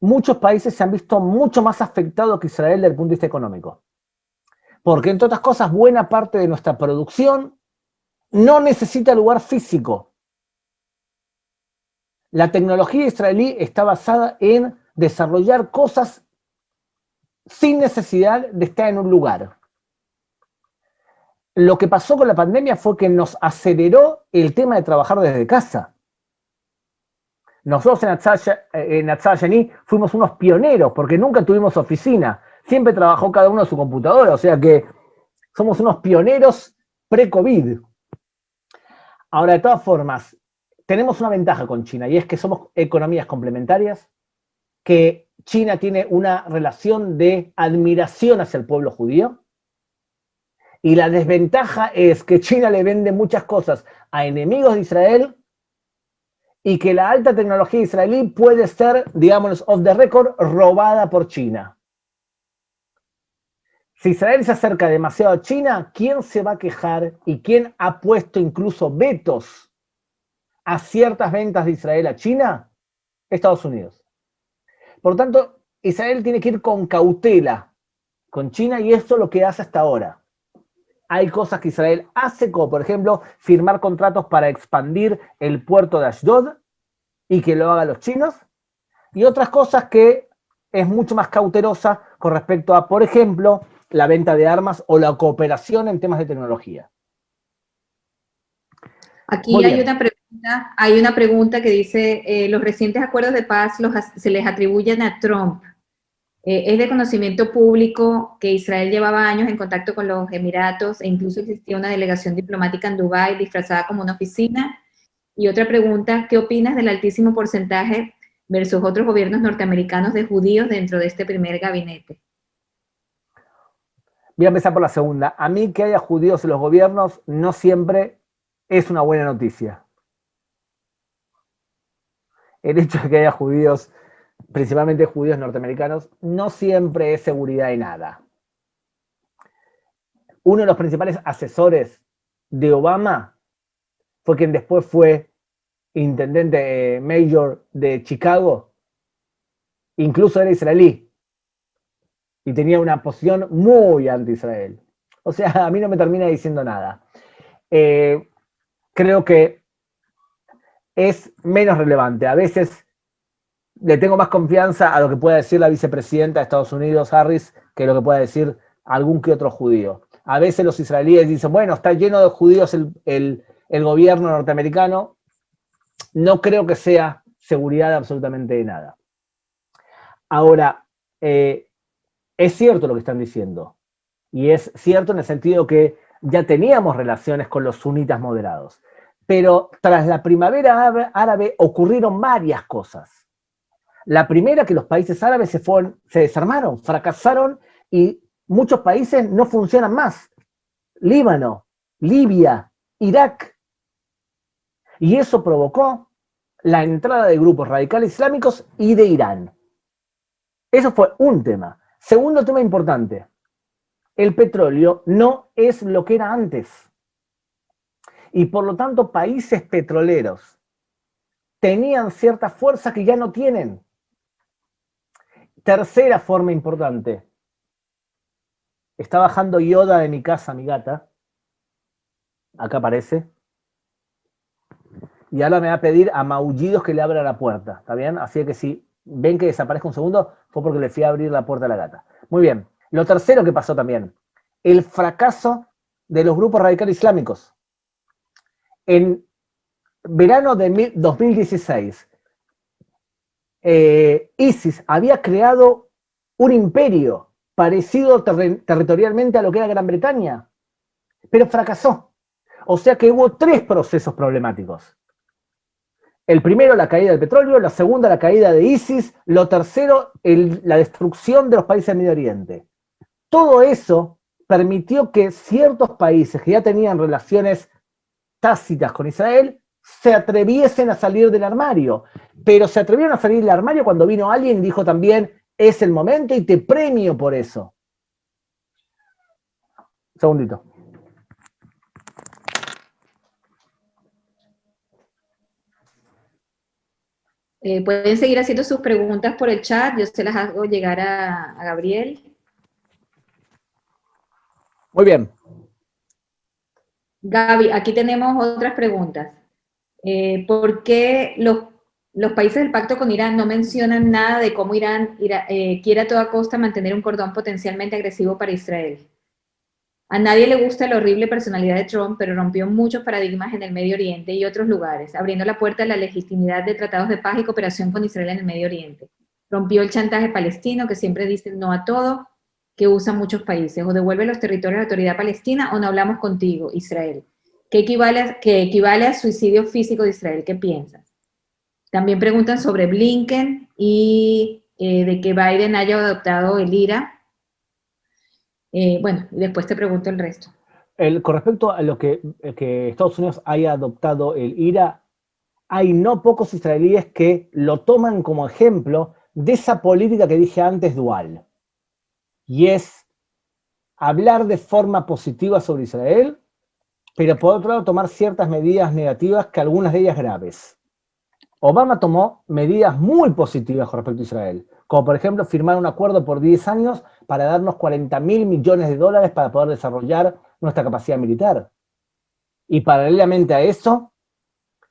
muchos países se han visto mucho más afectados que Israel desde el punto de vista económico. Porque, entre otras cosas, buena parte de nuestra producción no necesita lugar físico. La tecnología israelí está basada en desarrollar cosas sin necesidad de estar en un lugar. Lo que pasó con la pandemia fue que nos aceleró el tema de trabajar desde casa. Nosotros en Natsal Yení fuimos unos pioneros porque nunca tuvimos oficina. Siempre trabajó cada uno en su computadora, o sea que somos unos pioneros pre-COVID. Ahora, de todas formas, tenemos una ventaja con China y es que somos economías complementarias, que China tiene una relación de admiración hacia el pueblo judío y la desventaja es que China le vende muchas cosas a enemigos de Israel y que la alta tecnología israelí puede ser, digamos, off the record, robada por China. Si Israel se acerca demasiado a China, ¿quién se va a quejar y quién ha puesto incluso vetos a ciertas ventas de Israel a China? Estados Unidos. Por lo tanto, Israel tiene que ir con cautela con China y esto es lo que hace hasta ahora. Hay cosas que Israel hace, como por ejemplo firmar contratos para expandir el puerto de Ashdod y que lo hagan los chinos, y otras cosas que es mucho más cautelosa con respecto a, por ejemplo, la venta de armas o la cooperación en temas de tecnología. Aquí hay una pregunta que dice, los recientes acuerdos de paz se les atribuyen a Trump. Es de conocimiento público que Israel llevaba años en contacto con los Emiratos e incluso existía una delegación diplomática en Dubái disfrazada como una oficina. Y otra pregunta, ¿qué opinas del altísimo porcentaje versus otros gobiernos norteamericanos de judíos dentro de este primer gabinete? Voy a empezar por la segunda. A mí que haya judíos en los gobiernos no siempre es una buena noticia. El hecho de que haya judíos, principalmente judíos norteamericanos, no siempre es seguridad de nada. Uno de los principales asesores de Obama fue quien después fue intendente mayor de Chicago, incluso era israelí, y tenía una posición muy anti-Israel. O sea, a mí no me termina diciendo nada. Creo que es menos relevante. A veces le tengo más confianza a lo que pueda decir la vicepresidenta de Estados Unidos, Harris, que lo que pueda decir algún que otro judío. A veces los israelíes dicen, bueno, está lleno de judíos el gobierno norteamericano. No creo que sea seguridad absolutamente de nada. Ahora, es cierto lo que están diciendo. Y es cierto en el sentido que ya teníamos relaciones con los sunitas moderados. Pero tras la primavera árabe ocurrieron varias cosas. La primera, que los países árabes se desarmaron, fracasaron y muchos países no funcionan más. Líbano, Libia, Irak. Y eso provocó la entrada de grupos radicales islámicos y de Irán. Eso fue un tema. Segundo tema importante. El petróleo no es lo que era antes. Y por lo tanto, países petroleros tenían cierta fuerza que ya no tienen. Tercera forma importante. Está bajando Yoda de mi casa, mi gata. Acá aparece. Y ahora me va a pedir a maullidos que le abra la puerta. ¿Está bien? Así que si ven que desaparezca un segundo, fue porque le fui a abrir la puerta a la gata. Muy bien. Lo tercero que pasó también. El fracaso de los grupos radicales islámicos. En verano de 2016, ISIS había creado un imperio parecido territorialmente a lo que era Gran Bretaña, pero fracasó. O sea que hubo tres procesos problemáticos. El primero, la caída del petróleo, la segunda, la caída de ISIS, lo tercero, la destrucción de los países del Medio Oriente. Todo eso permitió que ciertos países que ya tenían relaciones tácitas con Israel se atreviesen a salir del armario. Pero se atrevieron a salir del armario cuando vino alguien y dijo también, es el momento y te premio por eso. Segundito. Pueden seguir haciendo sus preguntas por el chat, yo se las hago llegar a Gabriel. Muy bien. Gaby, aquí tenemos otras preguntas. ¿Por qué los países del pacto con Irán no mencionan nada de cómo Irán quiere a toda costa mantener un cordón potencialmente agresivo para Israel? A nadie le gusta la horrible personalidad de Trump, pero rompió muchos paradigmas en el Medio Oriente y otros lugares, abriendo la puerta a la legitimidad de tratados de paz y cooperación con Israel en el Medio Oriente. Rompió el chantaje palestino, que siempre dice no a todo, que usan muchos países. O devuelve los territorios a la autoridad palestina o no hablamos contigo, Israel. Que equivale a suicidio físico de Israel. ¿Qué piensas? También preguntan sobre Blinken y de que Biden haya adoptado el IRA. Bueno, después te pregunto el resto. Con respecto a lo que Estados Unidos haya adoptado el IRA, hay no pocos israelíes que lo toman como ejemplo de esa política que dije antes dual. Y es hablar de forma positiva sobre Israel, pero por otro lado tomar ciertas medidas negativas, que algunas de ellas graves. Obama tomó medidas muy positivas con respecto a Israel, como por ejemplo firmar un acuerdo por 10 años para darnos 40.000 millones de dólares para poder desarrollar nuestra capacidad militar. Y paralelamente a eso,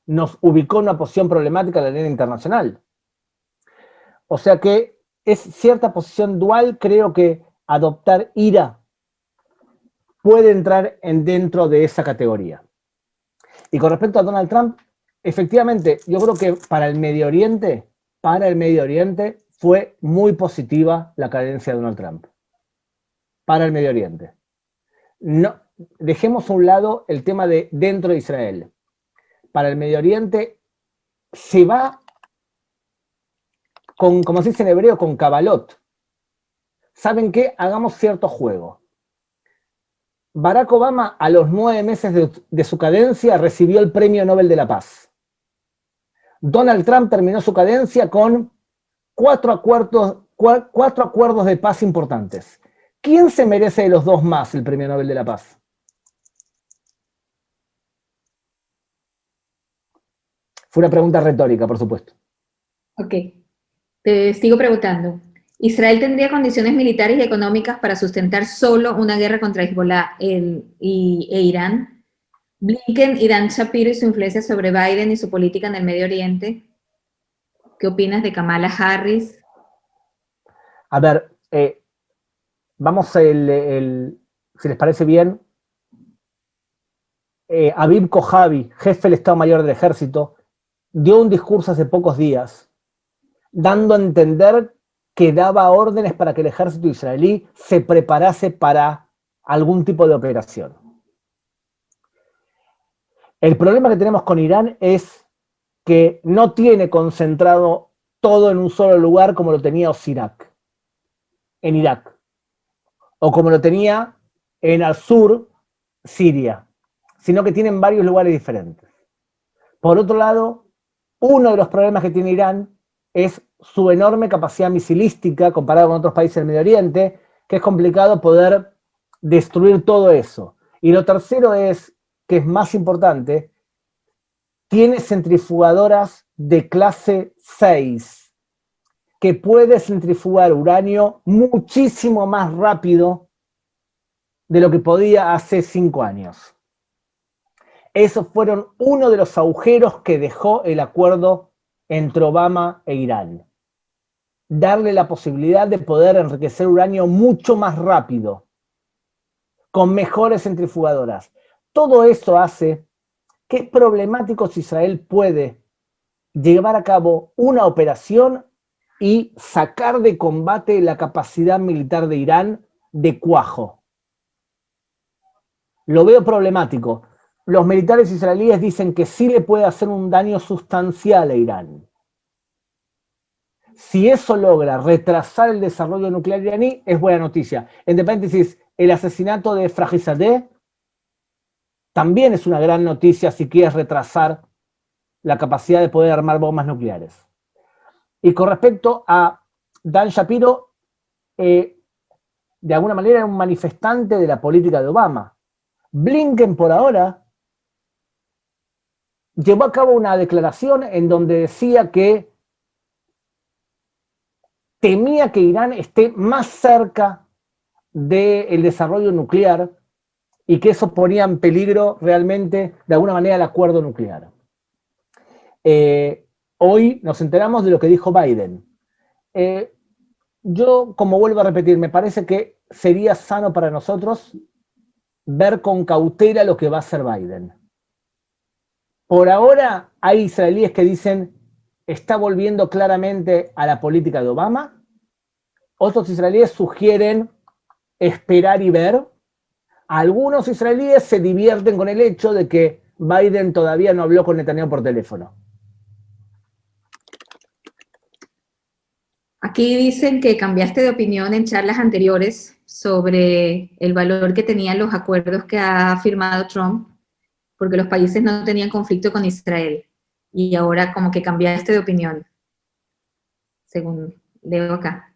nos ubicó en una posición problemática en la arena internacional. O sea que es cierta posición dual. Creo que adoptar ira puede entrar dentro de esa categoría. Y con respecto a Donald Trump, efectivamente, yo creo que para el Medio Oriente fue muy positiva la cadencia de Donald Trump. Para el Medio Oriente. No, dejemos a un lado el tema de dentro de Israel. Para el Medio Oriente se va con, como se dice en hebreo, con cabalot. ¿Saben qué? Hagamos cierto juego. Barack Obama, a los 9 meses de su cadencia, recibió el Premio Nobel de la Paz. Donald Trump terminó su cadencia con 4 acuerdos de paz importantes. ¿Quién se merece de los dos más el Premio Nobel de la Paz? Fue una pregunta retórica, por supuesto. Ok, te sigo preguntando. ¿Israel tendría condiciones militares y económicas para sustentar solo una guerra contra Hezbollah e Irán? Blinken y Dan Shapiro y su influencia sobre Biden y su política en el Medio Oriente. ¿Qué opinas de Kamala Harris? A ver, vamos, si les parece bien, Aviv Kojavi, jefe del Estado Mayor del Ejército, dio un discurso hace pocos días, dando a entender que daba órdenes para que el ejército israelí se preparase para algún tipo de operación. El problema que tenemos con Irán es que no tiene concentrado todo en un solo lugar como lo tenía Osirak en Irak, o como lo tenía en al sur, Siria, sino que tienen varios lugares diferentes. Por otro lado, uno de los problemas que tiene Irán es su enorme capacidad misilística comparado con otros países del Medio Oriente, que es complicado poder destruir todo eso. Y lo tercero es, que es más importante, tiene centrifugadoras de clase 6, que puede centrifugar uranio muchísimo más rápido de lo que podía hace 5 años. Esos fueron uno de los agujeros que dejó el acuerdo entre Obama e Irán. Darle la posibilidad de poder enriquecer uranio mucho más rápido, con mejores centrifugadoras. Todo eso hace que es problemático si Israel puede llevar a cabo una operación y sacar de combate la capacidad militar de Irán de cuajo. Lo veo problemático. Los militares israelíes dicen que sí le puede hacer un daño sustancial a Irán. Si eso logra retrasar el desarrollo nuclear iraní, es buena noticia. Entre paréntesis, el asesinato de Fakhrizadeh también es una gran noticia si quieres retrasar la capacidad de poder armar bombas nucleares. Y con respecto a Dan Shapiro, de alguna manera era un manifestante de la política de Obama. Blinken, por ahora, llevó a cabo una declaración en donde decía que temía que Irán esté más cerca del desarrollo nuclear y que eso ponía en peligro realmente, de alguna manera, el acuerdo nuclear. Hoy nos enteramos de lo que dijo Biden. Yo, como vuelvo a repetir, me parece que sería sano para nosotros ver con cautela lo que va a hacer Biden. Por ahora hay israelíes que dicen está volviendo claramente a la política de Obama. Otros israelíes sugieren esperar y ver. Algunos israelíes se divierten con el hecho de que Biden todavía no habló con Netanyahu por teléfono. Aquí dicen que cambiaste de opinión en charlas anteriores sobre el valor que tenían los acuerdos que ha firmado Trump, porque los países no tenían conflicto con Israel. y ahora como que cambiaste de opinión, según leo acá.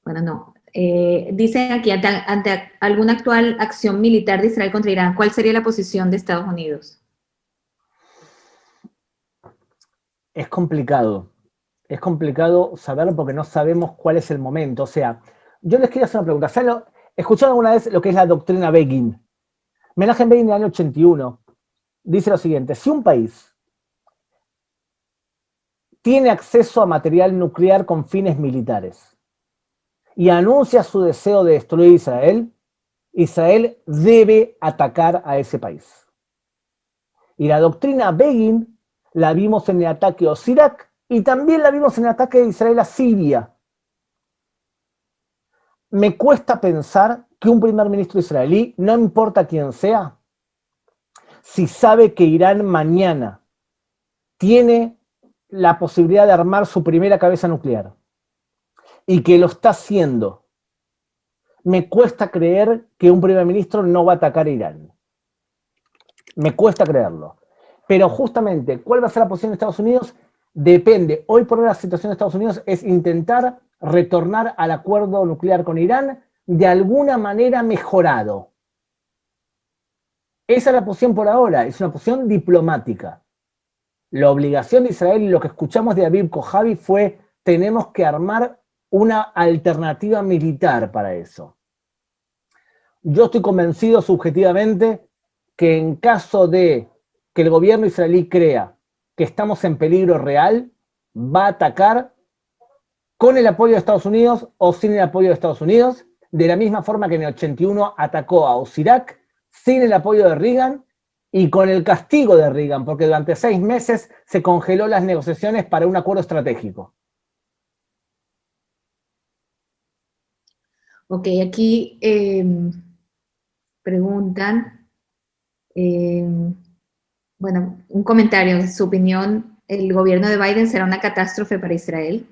Bueno, no. Dicen aquí, ante alguna actual acción militar de Israel contra Irán, ¿cuál sería la posición de Estados Unidos? Es complicado. Es complicado saberlo porque no sabemos cuál es el momento. O sea, yo les quiero hacer una pregunta. ¿Escucharon alguna vez lo que es la doctrina Begin? Menachem Begin en el año 81 dice lo siguiente: si un país tiene acceso a material nuclear con fines militares y anuncia su deseo de destruir Israel, Israel debe atacar a ese país. Y la doctrina Begin la vimos en el ataque a Osirak y también la vimos en el ataque de Israel a Siria. Me cuesta pensar que un primer ministro israelí, no importa quién sea, si sabe que Irán mañana tiene la posibilidad de armar su primera cabeza nuclear y que lo está haciendo, me cuesta creer que un primer ministro no va a atacar a Irán. Me cuesta creerlo. Pero justamente, ¿cuál va a ser la posición de Estados Unidos? Depende. Hoy por hoy la situación de Estados Unidos es intentar retornar al acuerdo nuclear con Irán de alguna manera mejorado. Esa es la posición por ahora, es una posición diplomática. La obligación de Israel y lo que escuchamos de Aviv Kojavi fue: tenemos que armar una alternativa militar para eso. Yo estoy convencido subjetivamente que en caso de que el gobierno israelí crea que estamos en peligro real, va a atacar con el apoyo de Estados Unidos o sin el apoyo de Estados Unidos, de la misma forma que en el 81 atacó a Osirak sin el apoyo de Reagan y con el castigo de Reagan, porque durante 6 meses se congeló las negociaciones para un acuerdo estratégico. Ok, aquí preguntan, bueno, un comentario, en su opinión, ¿el gobierno de Biden será una catástrofe para Israel?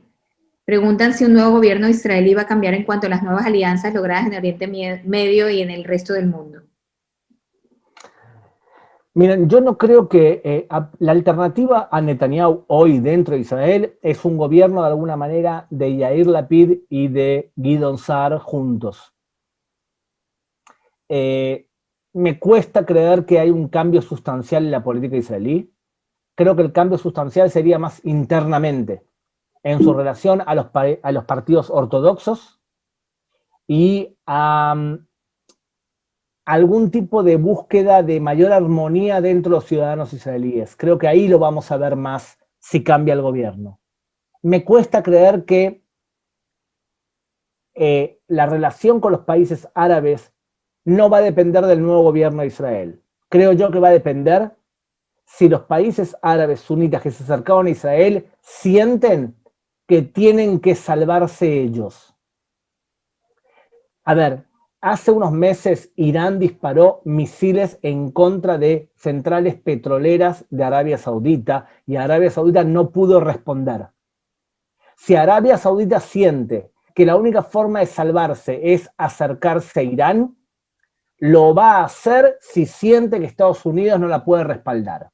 Preguntan si un nuevo gobierno israelí va a cambiar en cuanto a las nuevas alianzas logradas en Oriente Medio y en el resto del mundo. Miren, yo no creo que la alternativa a Netanyahu hoy dentro de Israel es un gobierno de alguna manera de Yair Lapid y de Gideon Sa'ar juntos. Me cuesta creer que hay un cambio sustancial en la política israelí. Creo que el cambio sustancial sería más internamente, en su relación a los partidos ortodoxos y a algún tipo de búsqueda de mayor armonía dentro de los ciudadanos israelíes. Creo que ahí lo vamos a ver más si cambia el gobierno. Me cuesta creer que la relación con los países árabes no va a depender del nuevo gobierno de Israel. Creo yo que va a depender si los países árabes sunitas que se acercaban a Israel sienten que tienen que salvarse ellos. A ver, hace unos meses Irán disparó misiles en contra de centrales petroleras de Arabia Saudita y Arabia Saudita no pudo responder. Si Arabia Saudita siente que la única forma de salvarse es acercarse a Irán, lo va a hacer si siente que Estados Unidos no la puede respaldar.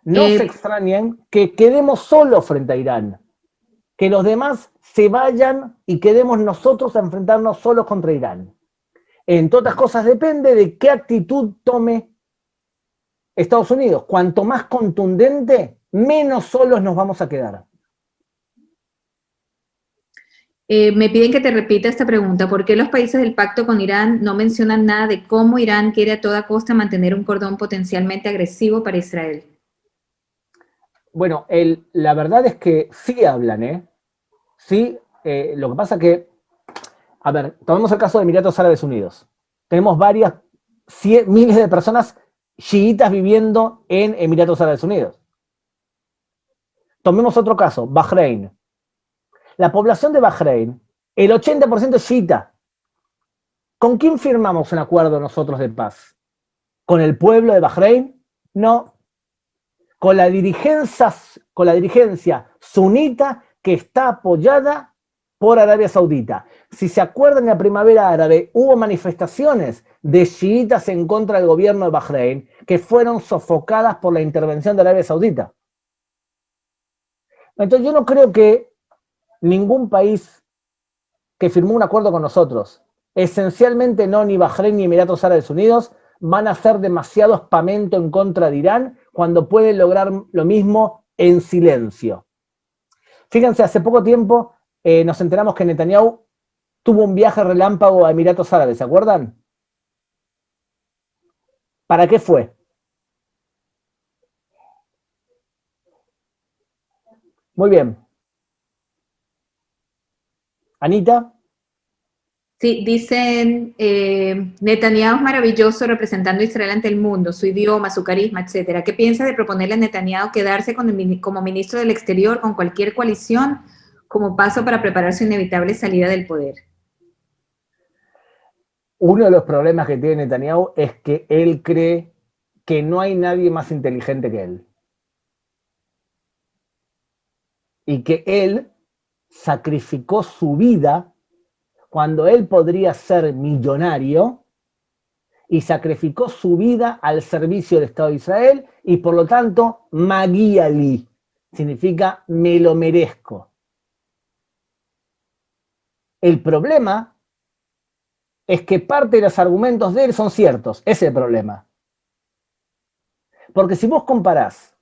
No se extrañen que quedemos solos frente a Irán, que los demás se vayan y quedemos nosotros a enfrentarnos solos contra Irán. Entre otras cosas, depende de qué actitud tome Estados Unidos. Cuanto más contundente, menos solos nos vamos a quedar. Me piden que te repita esta pregunta. ¿Por qué los países del pacto con Irán no mencionan nada de cómo Irán quiere a toda costa mantener un cordón potencialmente agresivo para Israel? Bueno, la verdad es que sí hablan, ¿eh? Sí, lo que pasa que, a ver, tomemos el caso de Emiratos Árabes Unidos. Tenemos miles de personas chiitas viviendo en Emiratos Árabes Unidos. Tomemos otro caso, Bahrein. La población de Bahrein, el 80% es chiita. ¿Con quién firmamos un acuerdo nosotros de paz? ¿Con el pueblo de Bahrein? No. Con la dirigencia sunita que está apoyada por Arabia Saudita. Si se acuerdan, en la primavera árabe hubo manifestaciones de chiitas en contra del gobierno de Bahrein que fueron sofocadas por la intervención de Arabia Saudita. Entonces yo no creo que ningún país que firmó un acuerdo con nosotros, esencialmente no ni Bahrein ni Emiratos Árabes Unidos, van a hacer demasiado espamento en contra de Irán cuando pueden lograr lo mismo en silencio. Fíjense, hace poco tiempo nos enteramos que Netanyahu tuvo un viaje relámpago a Emiratos Árabes, ¿se acuerdan? ¿Para qué fue? Muy bien. Anita. Sí, dicen, Netanyahu es maravilloso representando a Israel ante el mundo, su idioma, su carisma, etcétera. ¿Qué piensa de proponerle a Netanyahu quedarse como ministro del Exterior con cualquier coalición como paso para preparar su inevitable salida del poder? Uno de los problemas que tiene Netanyahu es que él cree que no hay nadie más inteligente que él. Y que él sacrificó su vida cuando él podría ser millonario y sacrificó su vida al servicio del Estado de Israel y por lo tanto, Magia li, significa me lo merezco. El problema es que parte de los argumentos de él son ciertos, ese es el problema. Porque si vos comparás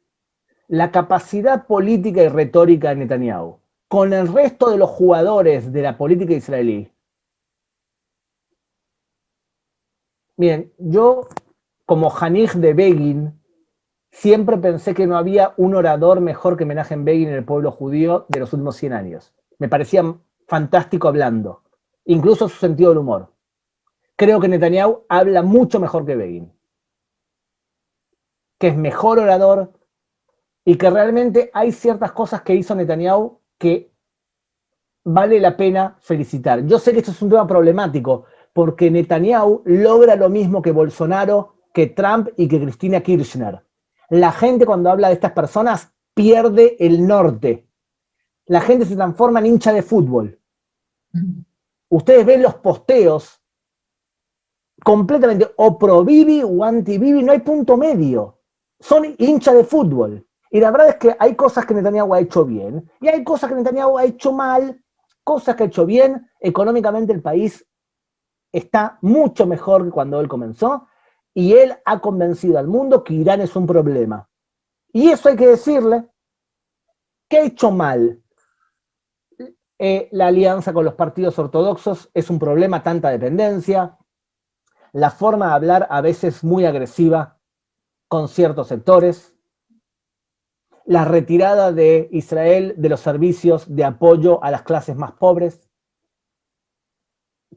la capacidad política y retórica de Netanyahu con el resto de los jugadores de la política israelí, miren, yo como Janij de Begin siempre pensé que no había un orador mejor que Menachem Begin en el pueblo judío de los últimos 100 años. Me parecía fantástico hablando, incluso su sentido del humor. Creo que Netanyahu habla mucho mejor que Begin, que es mejor orador y que realmente hay ciertas cosas que hizo Netanyahu que vale la pena felicitar. Yo sé que esto es un tema problemático, porque Netanyahu logra lo mismo que Bolsonaro, que Trump y que Cristina Kirchner. La gente cuando habla de estas personas pierde el norte. La gente se transforma en hincha de fútbol. Ustedes ven los posteos completamente o pro Bibi o anti Bibi, no hay punto medio. Son hinchas de fútbol. Y la verdad es que hay cosas que Netanyahu ha hecho bien y hay cosas que Netanyahu ha hecho mal, cosas que ha hecho bien. Económicamente el país está mucho mejor que cuando él comenzó y él ha convencido al mundo que Irán es un problema. Y eso hay que decirle. ¿Qué ha hecho mal? La alianza con los partidos ortodoxos es un problema, tanta dependencia. La forma de hablar a veces muy agresiva con ciertos sectores. La retirada de Israel de los servicios de apoyo a las clases más pobres.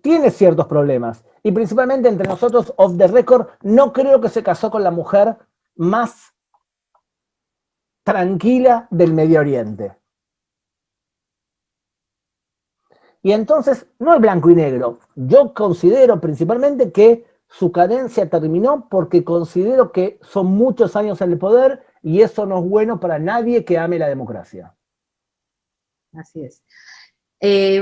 Tiene ciertos problemas. Y principalmente entre nosotros, off the record, no creo que se casó con la mujer más tranquila del Medio Oriente. Y entonces, no es blanco y negro. Yo considero principalmente que su cadencia terminó porque considero que son muchos años en el poder y eso no es bueno para nadie que ame la democracia. Así es.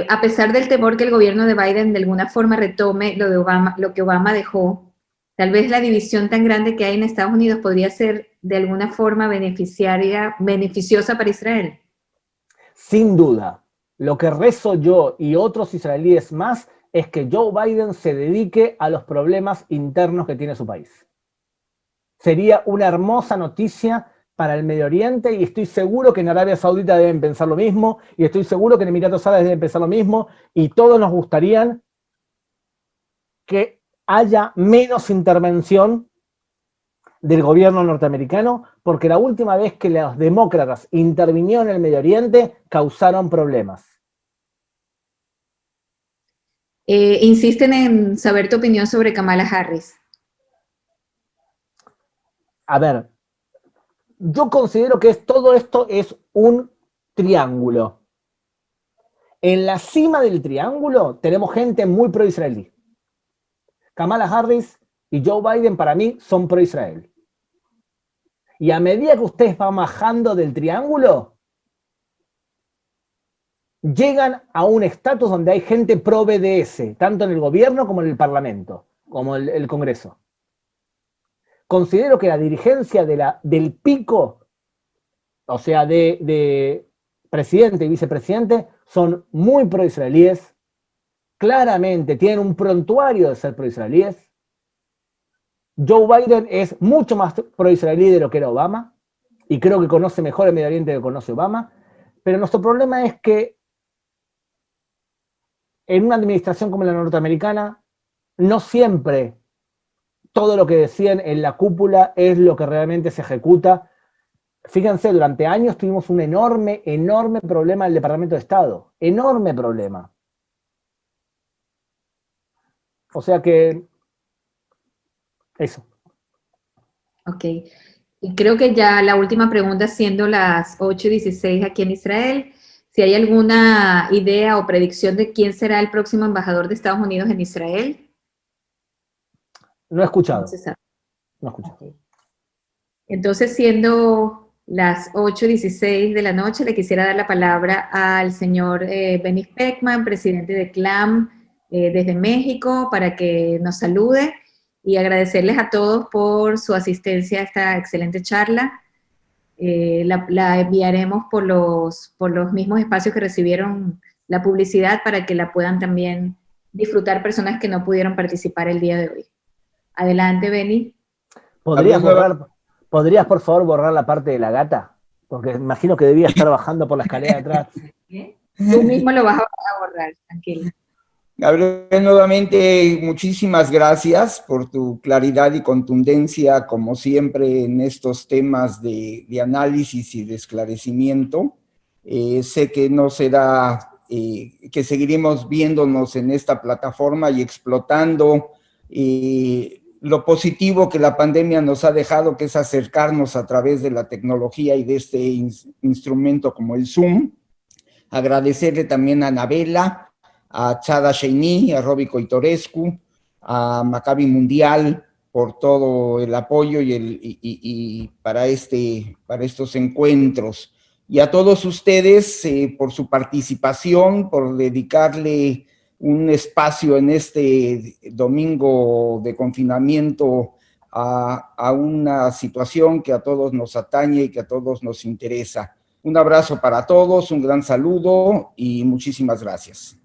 A pesar del temor que el gobierno de Biden de alguna forma retome lo que Obama dejó, tal vez la división tan grande que hay en Estados Unidos podría ser de alguna forma beneficiosa para Israel. Sin duda. Lo que rezo yo y otros israelíes más es que Joe Biden se dedique a los problemas internos que tiene su país. Sería una hermosa noticia para el Medio Oriente y estoy seguro que en Arabia Saudita deben pensar lo mismo y estoy seguro que en Emiratos Árabes deben pensar lo mismo y todos nos gustaría que haya menos intervención del gobierno norteamericano, porque la última vez que los demócratas intervinieron en el Medio Oriente causaron problemas. Insisten en saber tu opinión sobre Kamala Harris. A ver, yo considero que todo esto es un triángulo. En la cima del triángulo tenemos gente muy pro-israelí. Kamala Harris y Joe Biden para mí son pro-Israel. Y a medida que ustedes van bajando del triángulo, llegan a un estatus donde hay gente pro BDS, tanto en el gobierno como en el parlamento, como el Congreso. Considero que la dirigencia del pico, o sea, de presidente y vicepresidente, son muy pro-israelíes, claramente tienen un prontuario de ser pro-israelíes. Joe Biden es mucho más pro-israelí de lo que era Obama, y creo que conoce mejor el Medio Oriente de lo que conoce Obama, pero nuestro problema es que en una administración como la norteamericana, no siempre todo lo que decían en la cúpula es lo que realmente se ejecuta. Fíjense, durante años tuvimos un enorme problema en el Departamento de Estado. Enorme problema. O sea que, eso. Ok. Y creo que ya la última pregunta, siendo las 8:16 aquí en Israel, si hay alguna idea o predicción de quién será el próximo embajador de Estados Unidos en Israel. No he escuchado. No se sabe. No he escuchado. Okay. Entonces, siendo las 8:16 de la noche, le quisiera dar la palabra al señor Benny Speckman, presidente de CLAM desde México, para que nos salude y agradecerles a todos por su asistencia a esta excelente charla. La enviaremos por los mismos espacios que recibieron la publicidad para que la puedan también disfrutar personas que no pudieron participar el día de hoy. Adelante, Benny. ¿Podrías, por favor, borrar la parte de la gata? Porque imagino que debía estar bajando por la escalera de atrás. Tú mismo lo vas a borrar, tranquilo. Gabriel, nuevamente, muchísimas gracias por tu claridad y contundencia, como siempre, en estos temas de análisis y de esclarecimiento. Sé que no será, que seguiremos viéndonos en esta plataforma y explotando lo positivo que la pandemia nos ha dejado, que es acercarnos a través de la tecnología y de este instrumento como el Zoom. Agradecerle también a Anabela, a Chada Sheini, a Roby Coitorescu, a Maccabi Mundial por todo el apoyo y para estos encuentros. Y a todos ustedes por su participación, por dedicarle un espacio en este domingo de confinamiento a una situación que a todos nos atañe y que a todos nos interesa. Un abrazo para todos, un gran saludo y muchísimas gracias.